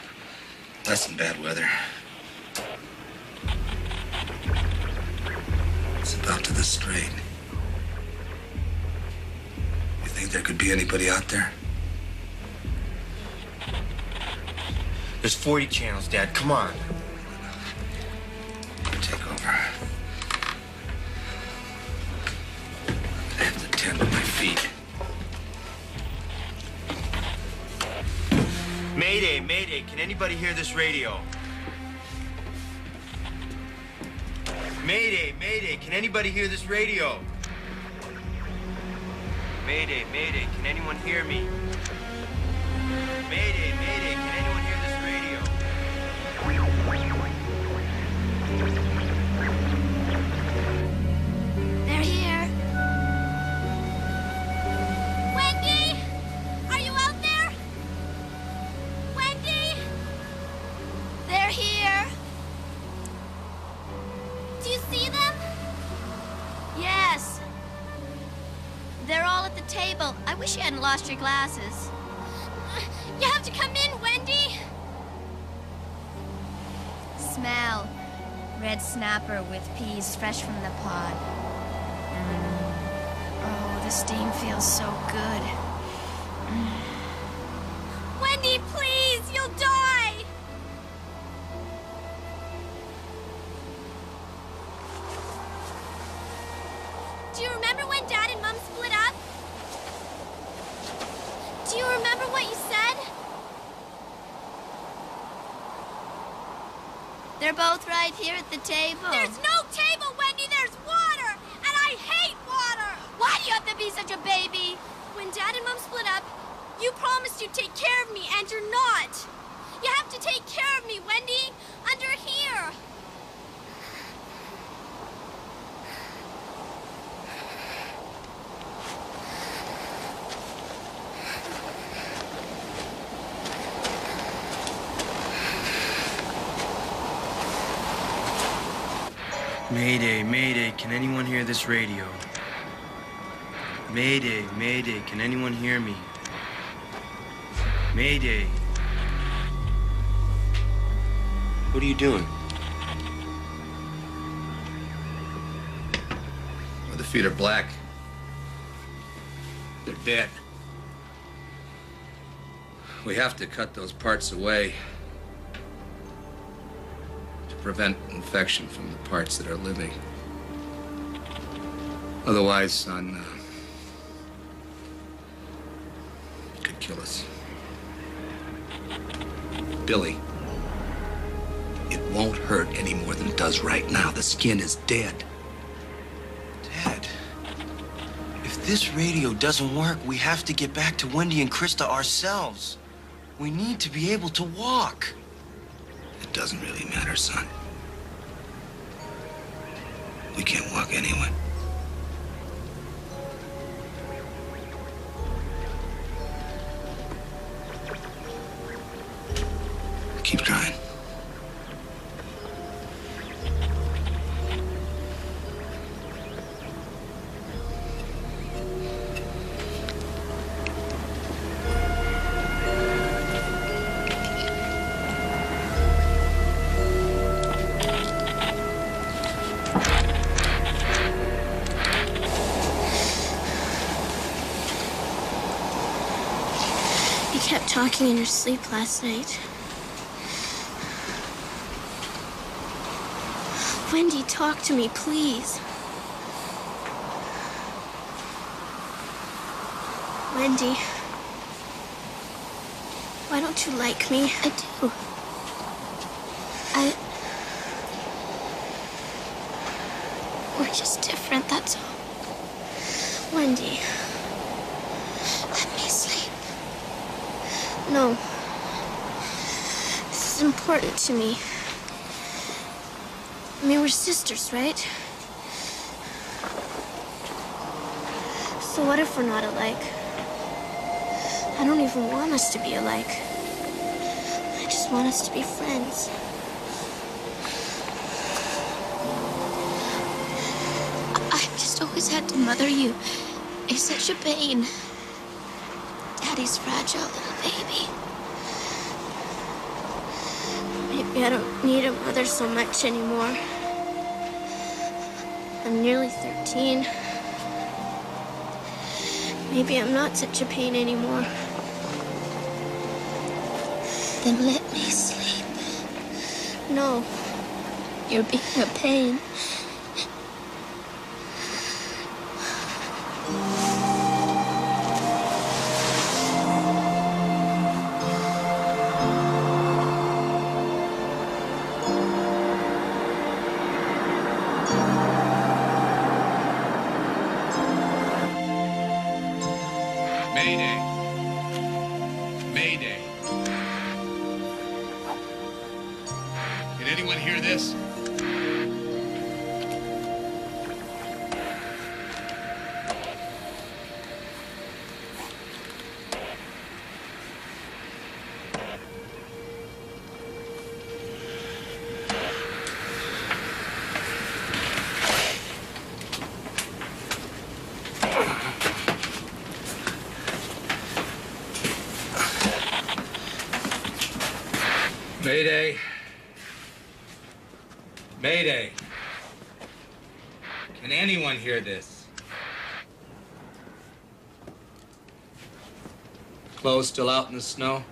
Less than bad weather. It's about to the strait. You think there could be anybody out there? There's 40 channels, Dad. Come on. Take over. I have to tend to my feet. Mayday, Mayday, can anybody hear this radio? Mayday, Mayday, can anybody hear this radio? Mayday, Mayday, can anyone hear me? Mayday, Mayday, can anyone hear this radio? They're here. Wendy! Are you out there? Wendy! They're here. Do you see them? Yes. They're all at the table. I wish you hadn't lost your glasses. You have to come in, Wendy. Smell. Red snapper with peas fresh from the pod. Oh, the steam feels so good. Wendy, please, you'll die. Do you remember when Dad and Mom split up? Do you remember what you said? They're both right here at the table. There's no table, Wendy. There's water. And I hate water. Why do you have to be such a baby? When Dad and Mom split up, you promised you'd take care of me, and you're not. You have to take care of me, Wendy. Under here. Mayday, Mayday, can anyone hear this radio? Mayday, Mayday, can anyone hear me? Mayday. What are you doing? Well, the feet are black. They're dead. We have to cut those parts away to prevent infection from the parts that are living. Otherwise, son, it could kill us. Billy, it won't hurt any more than it does right now. The skin is dead. Dad, if this radio doesn't work, we have to get back to Wendy and Krista ourselves. We need to be able to walk. It doesn't really matter, son. We can't walk anyway. Keep trying. You kept talking in your sleep last night. Wendy, talk to me, please. Wendy, why don't you like me? I do. We're just different, that's all. Wendy, let me sleep. No. This is important to me. I mean, we're sisters, right? So what if we're not alike? I don't even want us to be alike. I just want us to be friends. I've just always had to mother you. It's such a pain. Daddy's fragile little baby. Maybe I don't need a mother so much anymore. I'm nearly 13. Maybe I'm not such a pain anymore. Then let me sleep. No. You're being a pain. Mayday. Mayday. Can anyone hear this? Mayday. Mayday. Can anyone hear this? Clothes still out in the snow?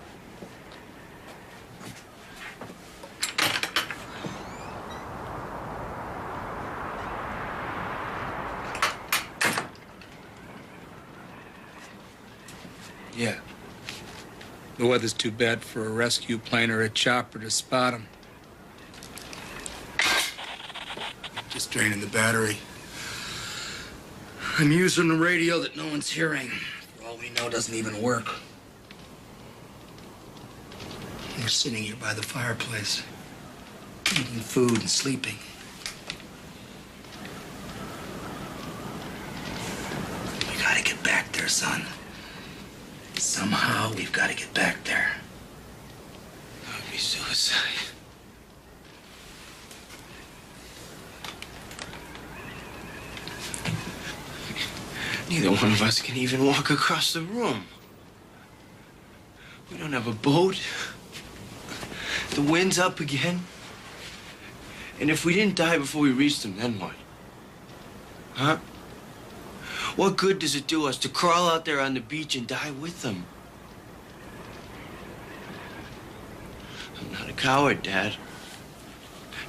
Yeah. The weather's too bad for a rescue plane or a chopper to spot them. Just draining the battery. I'm using a radio that no one's hearing. For all we know, doesn't even work. We're sitting here by the fireplace, eating food and sleeping. We gotta get back there, son. Somehow, we've got to get back there. That would be suicide. Neither one of us can even walk across the room. We don't have a boat. The wind's up again. And if we didn't die before we reached them, then what? Huh? What good does it do us to crawl out there on the beach and die with them? I'm not a coward, Dad.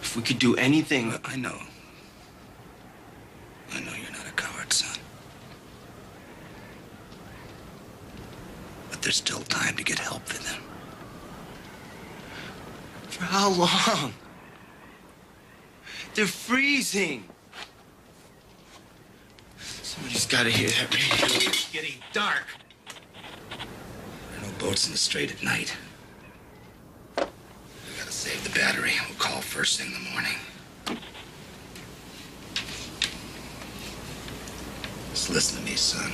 If we could do anything... I know. I know you're not a coward, son. But there's still time to get help for them. For how long? They're freezing. Somebody's got to hear that radio. It's getting dark. There are no boats in the strait at night. We gotta save the battery. We'll call first thing in the morning. Just listen to me, son.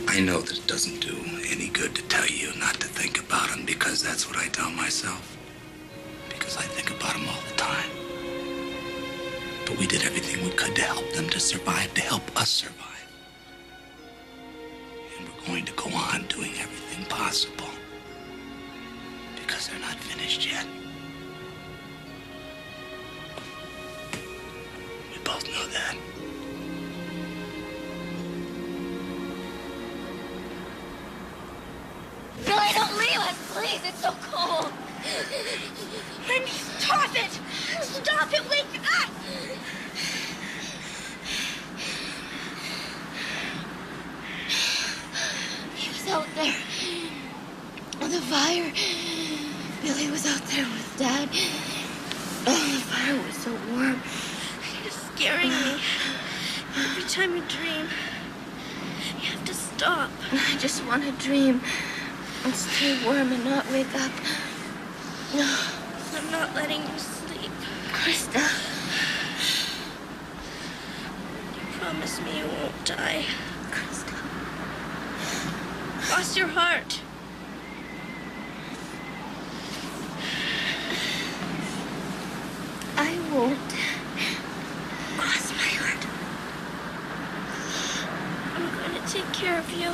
I know that it doesn't do any good to tell you not to think about them, because that's what I tell myself. Because I think about them all the time. But we did everything we could to help them to survive, to help us survive. And we're going to go on doing everything possible. Because they're not finished yet. We both know that. Billy, don't leave us, please. It's so cold. Wendy, stop it. Stop it. Wake up. out there on the fire. Billy was out there with Dad. Oh, the fire was so warm. It's scaring me. Every time you dream, you have to stop. I just want to dream and stay warm and not wake up. No, I'm not letting you sleep. Krista. Promise me you won't die. Krista. Cross your heart. I won't. Cross my heart. I'm going to take care of you.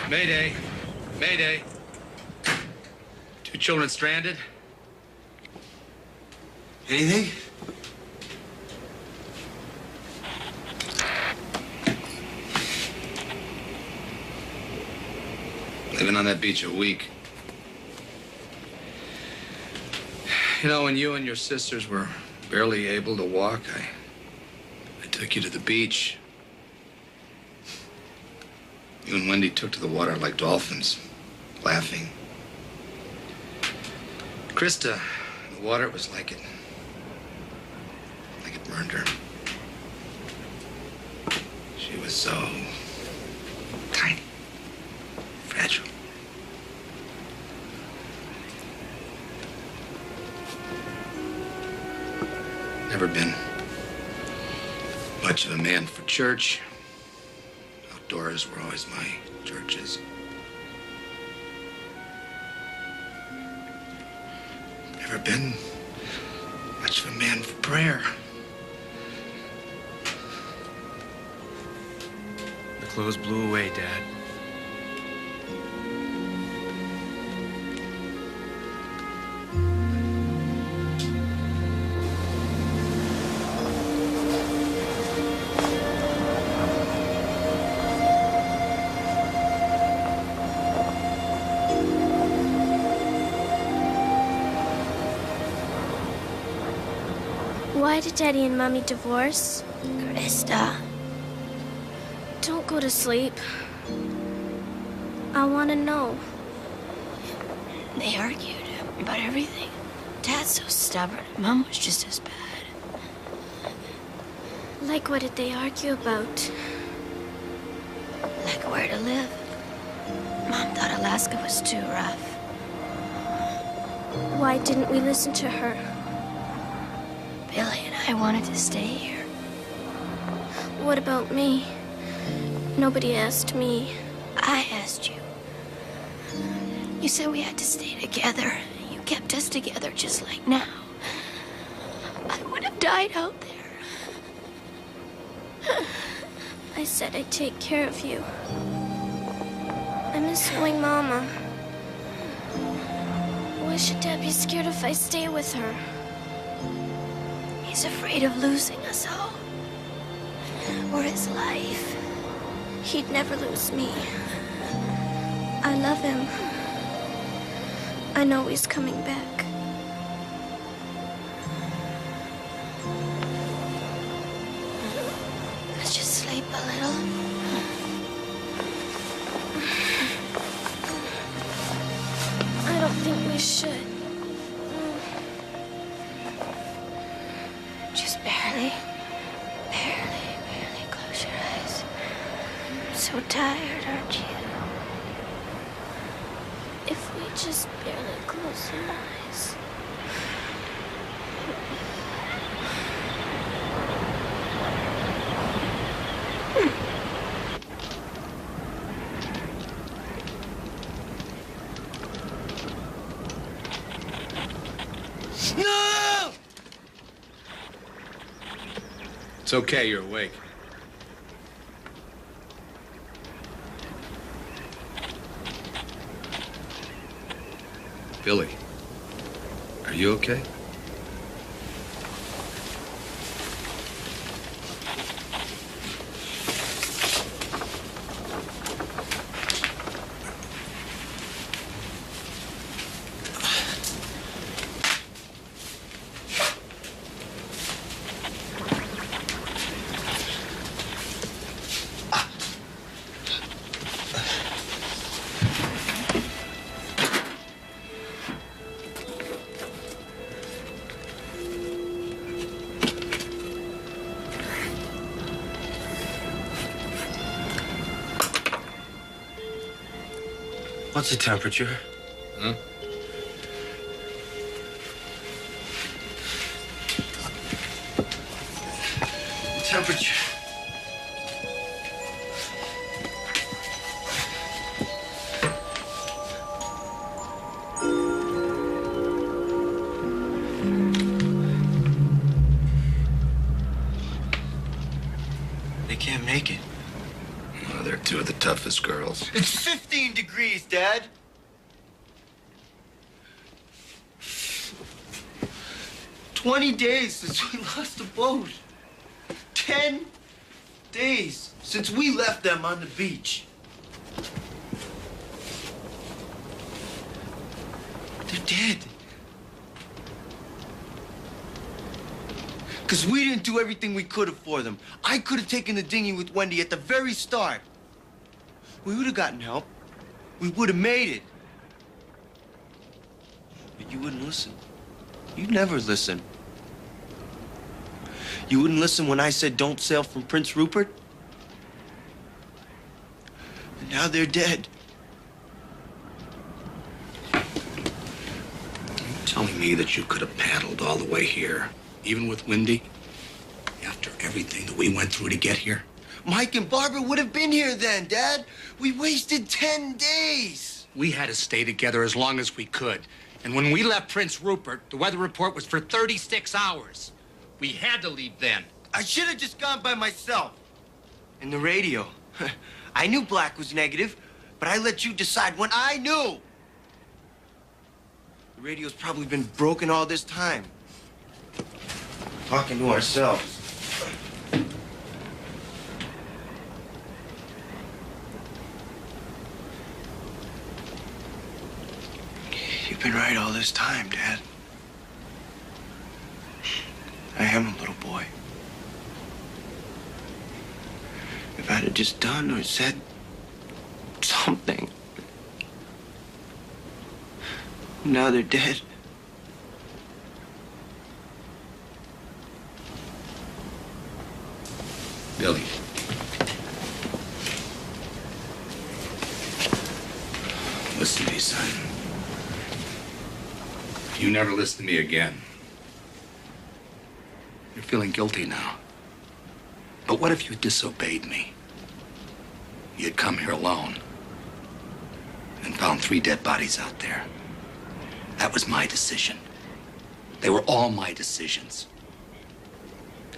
Mayday. Mayday. 2 children stranded. Anything? Living on that beach a week. You know, when you and your sisters were barely able to walk, I took you to the beach. You and Wendy took to the water like dolphins, laughing. Krista, the water was like it burned her. She was so tiny, fragile. Never been much of a man for church. Outdoors were always my churches. Never been much of a man for prayer. The clothes blew away, Dad. Why did Daddy and Mommy divorce? Krista. Don't go to sleep. I want to know. They argued about everything. Dad's so stubborn. Mom was just as bad. Like, what did they argue about? Like where to live. Mom thought Alaska was too rough. Why didn't we listen to her? Billy and I wanted to stay here. What about me? Nobody asked me. I asked you. You said we had to stay together. You kept us together just like now. I would have died out there. I said I'd take care of you. I miss knowing Mama. Why should Dad be scared if I stay with her? He's afraid of losing us all. Or his life. He'd never lose me. I love him. I know he's coming back. Let's just sleep a little. I don't think we should. Just barely. Barely close your eyes. So tired, aren't you? If we just barely close our eyes. It's okay, you're awake. Billy, are you okay? What's the temperature? Huh? Temperature. They can't make it. Oh, they're two of the toughest girls. It's 15 degrees, Dad. "20 days since we lost the boat. 10 days since we left them on the beach. They're dead. Because we didn't do everything we could have for them. I could have taken the dinghy with Wendy at the very start. We would have gotten help. We would have made it. But you wouldn't listen. You'd never listen. You wouldn't listen when I said don't sail from Prince Rupert. And now they're dead. Telling me that you could have paddled all the way here, even with Wendy, after everything that we went through to get here? Mike and Barbara would have been here then, Dad. We wasted 10 days. We had to stay together as long as we could. And when we left Prince Rupert, the weather report was for 36 hours. We had to leave then. I should have just gone by myself. And the radio. I knew black was negative, but I let you decide when I knew. The radio's probably been broken all this time. Talking to ourselves. You've been right all this time, Dad. I am a little boy. If I'd have just done or said something. Now they're dead. Billy. Listen to me, son. You never listen to me again. You're feeling guilty now. But what if you disobeyed me? You'd come here alone and found 3 dead bodies out there. That was my decision. They were all my decisions.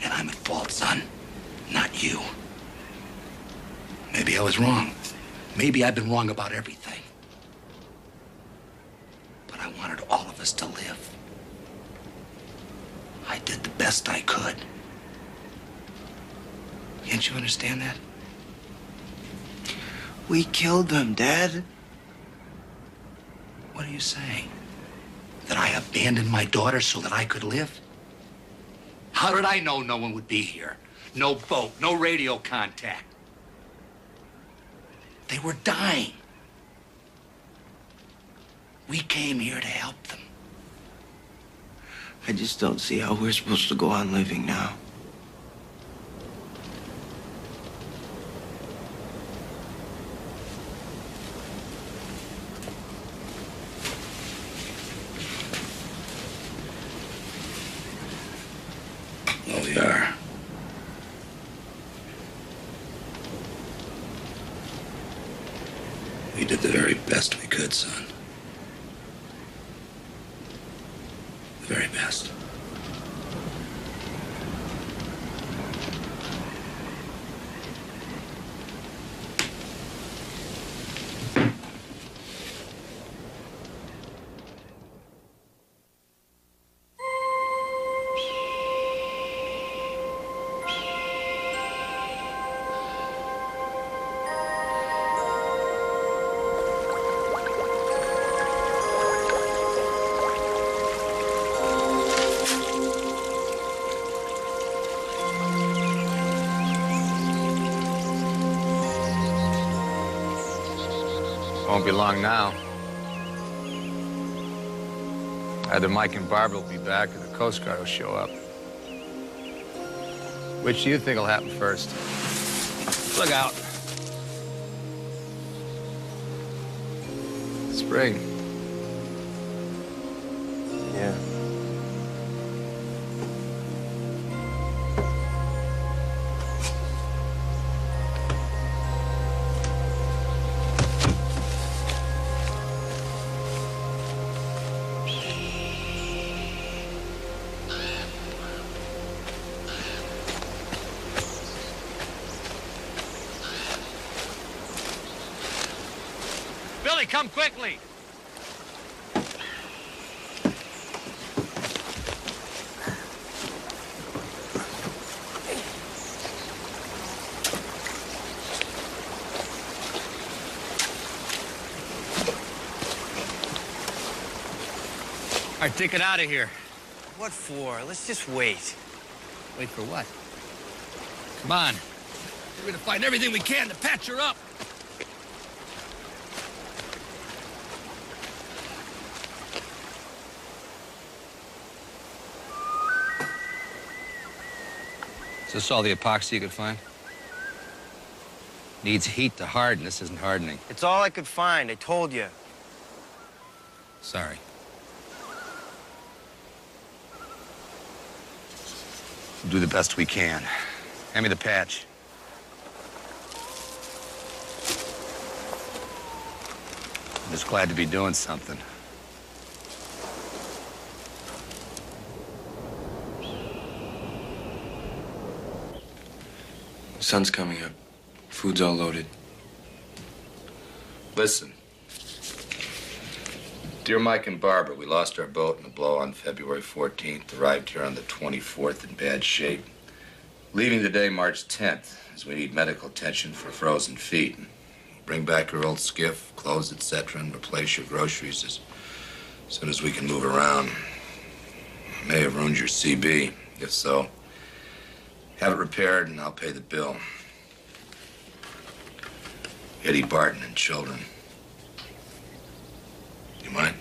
And I'm at fault, son, not you. Maybe I was wrong. Maybe I've been wrong about everything. But I wanted all of us to live. I did the best I could. Can't you understand that? We killed them, Dad. What are you saying? That I abandoned my daughter so that I could live? How did I know no one would be here? No boat, no radio contact. They were dying. We came here to help them. I just don't see how we're supposed to go on living now. Well, we are. We did the very best we could, son. The very best. Won't be long now. Either Mike and Barbara will be back or the Coast Guard will show up. Which do you think will happen first? Look out. Spring. Yeah. Billy, come quickly! All right, take it out of here. What for? Let's just wait. Wait for what? Come on. We're gonna find everything we can to patch her up. Is this all the epoxy you could find? Needs heat to harden. This isn't hardening. It's all I could find, I told you. Sorry. We'll do the best we can. Hand me the patch. I'm just glad to be doing something. Sun's coming up. Food's all loaded. Listen. Dear Mike and Barbara, we lost our boat in a blow on February 14th, arrived here on the 24th in bad shape. Leaving today, March 10th, as we need medical attention for frozen feet. Bring back your old skiff, clothes, etc., and replace your groceries as soon as we can move around. May have ruined your CB. If so, have it repaired and I'll pay the bill. Eddie Barton and children. You mind?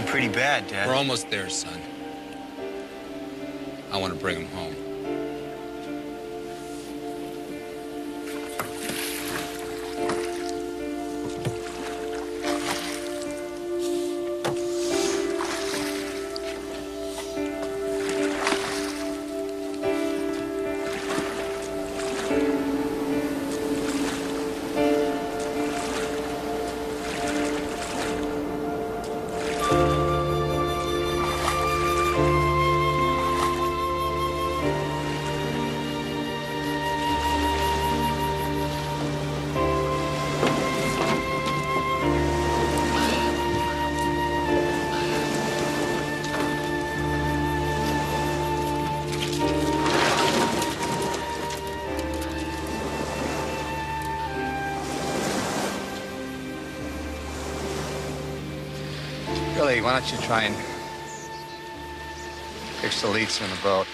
Pretty bad, Dad. We're almost there, son. I want to bring him home. Billy, why don't you try and fix the leaks in the boat?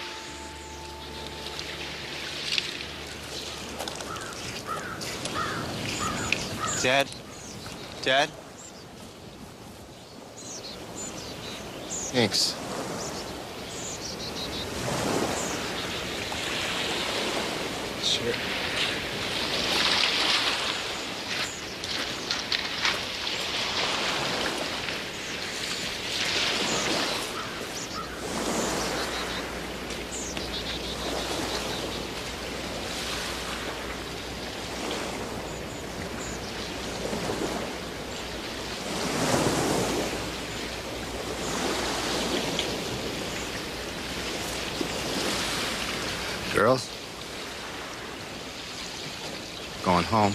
Dad? Dad? Thanks. Sure. Girls? Going home.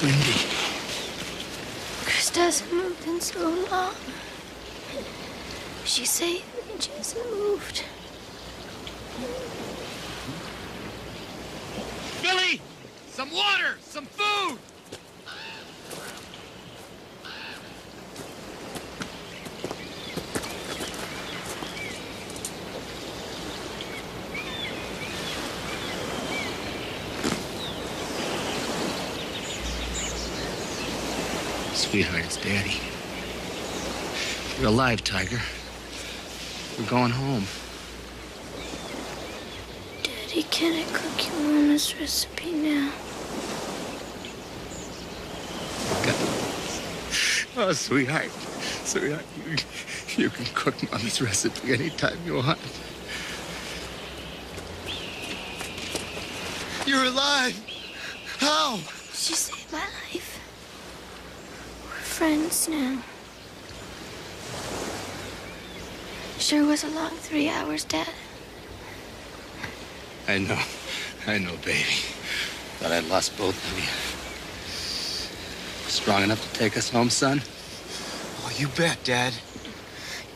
Wendy. Chris hasn't moved in so long. She's safe and she hasn't moved. Billy! Some water! Some food! Sweetheart, it's Daddy. You're alive, Tiger. We're going home. Daddy, can I cook your mama's recipe now? Oh, sweetheart. Sweetheart, you can cook Mommy's recipe anytime you want. You're alive! How? She saved my life. We're friends now. Sure was a long 3 hours, Dad. I know, baby. Thought I'd lost both of you. Strong enough to take us home, son? Oh, you bet, Dad.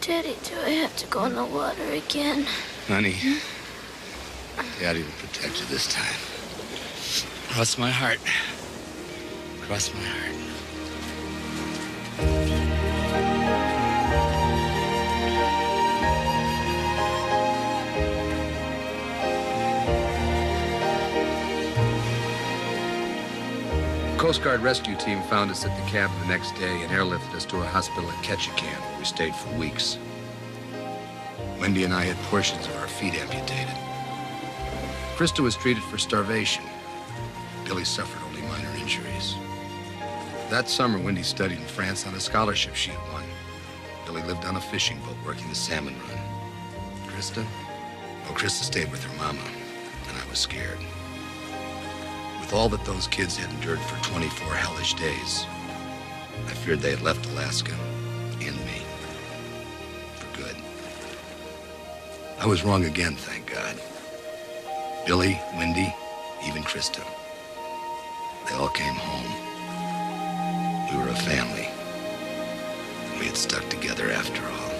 Daddy, do I have to go in the water again? Honey, Daddy will protect you this time. Cross my heart. Cross my heart. The Coast Guard rescue team found us at the cabin the next day and airlifted us to a hospital at Ketchikan, where we stayed for weeks. Wendy and I had portions of our feet amputated. Krista was treated for starvation. Billy suffered only minor injuries. That summer, Wendy studied in France on a scholarship she had won. Billy lived on a fishing boat working the salmon run. Krista? Well, Krista stayed with her mama, and I was scared. With all that those kids had endured for 24 hellish days, I feared they had left Alaska and me for good. I was wrong again, thank God. Billy, Wendy, even Krista. They all came home. We were a family. We had stuck together after all.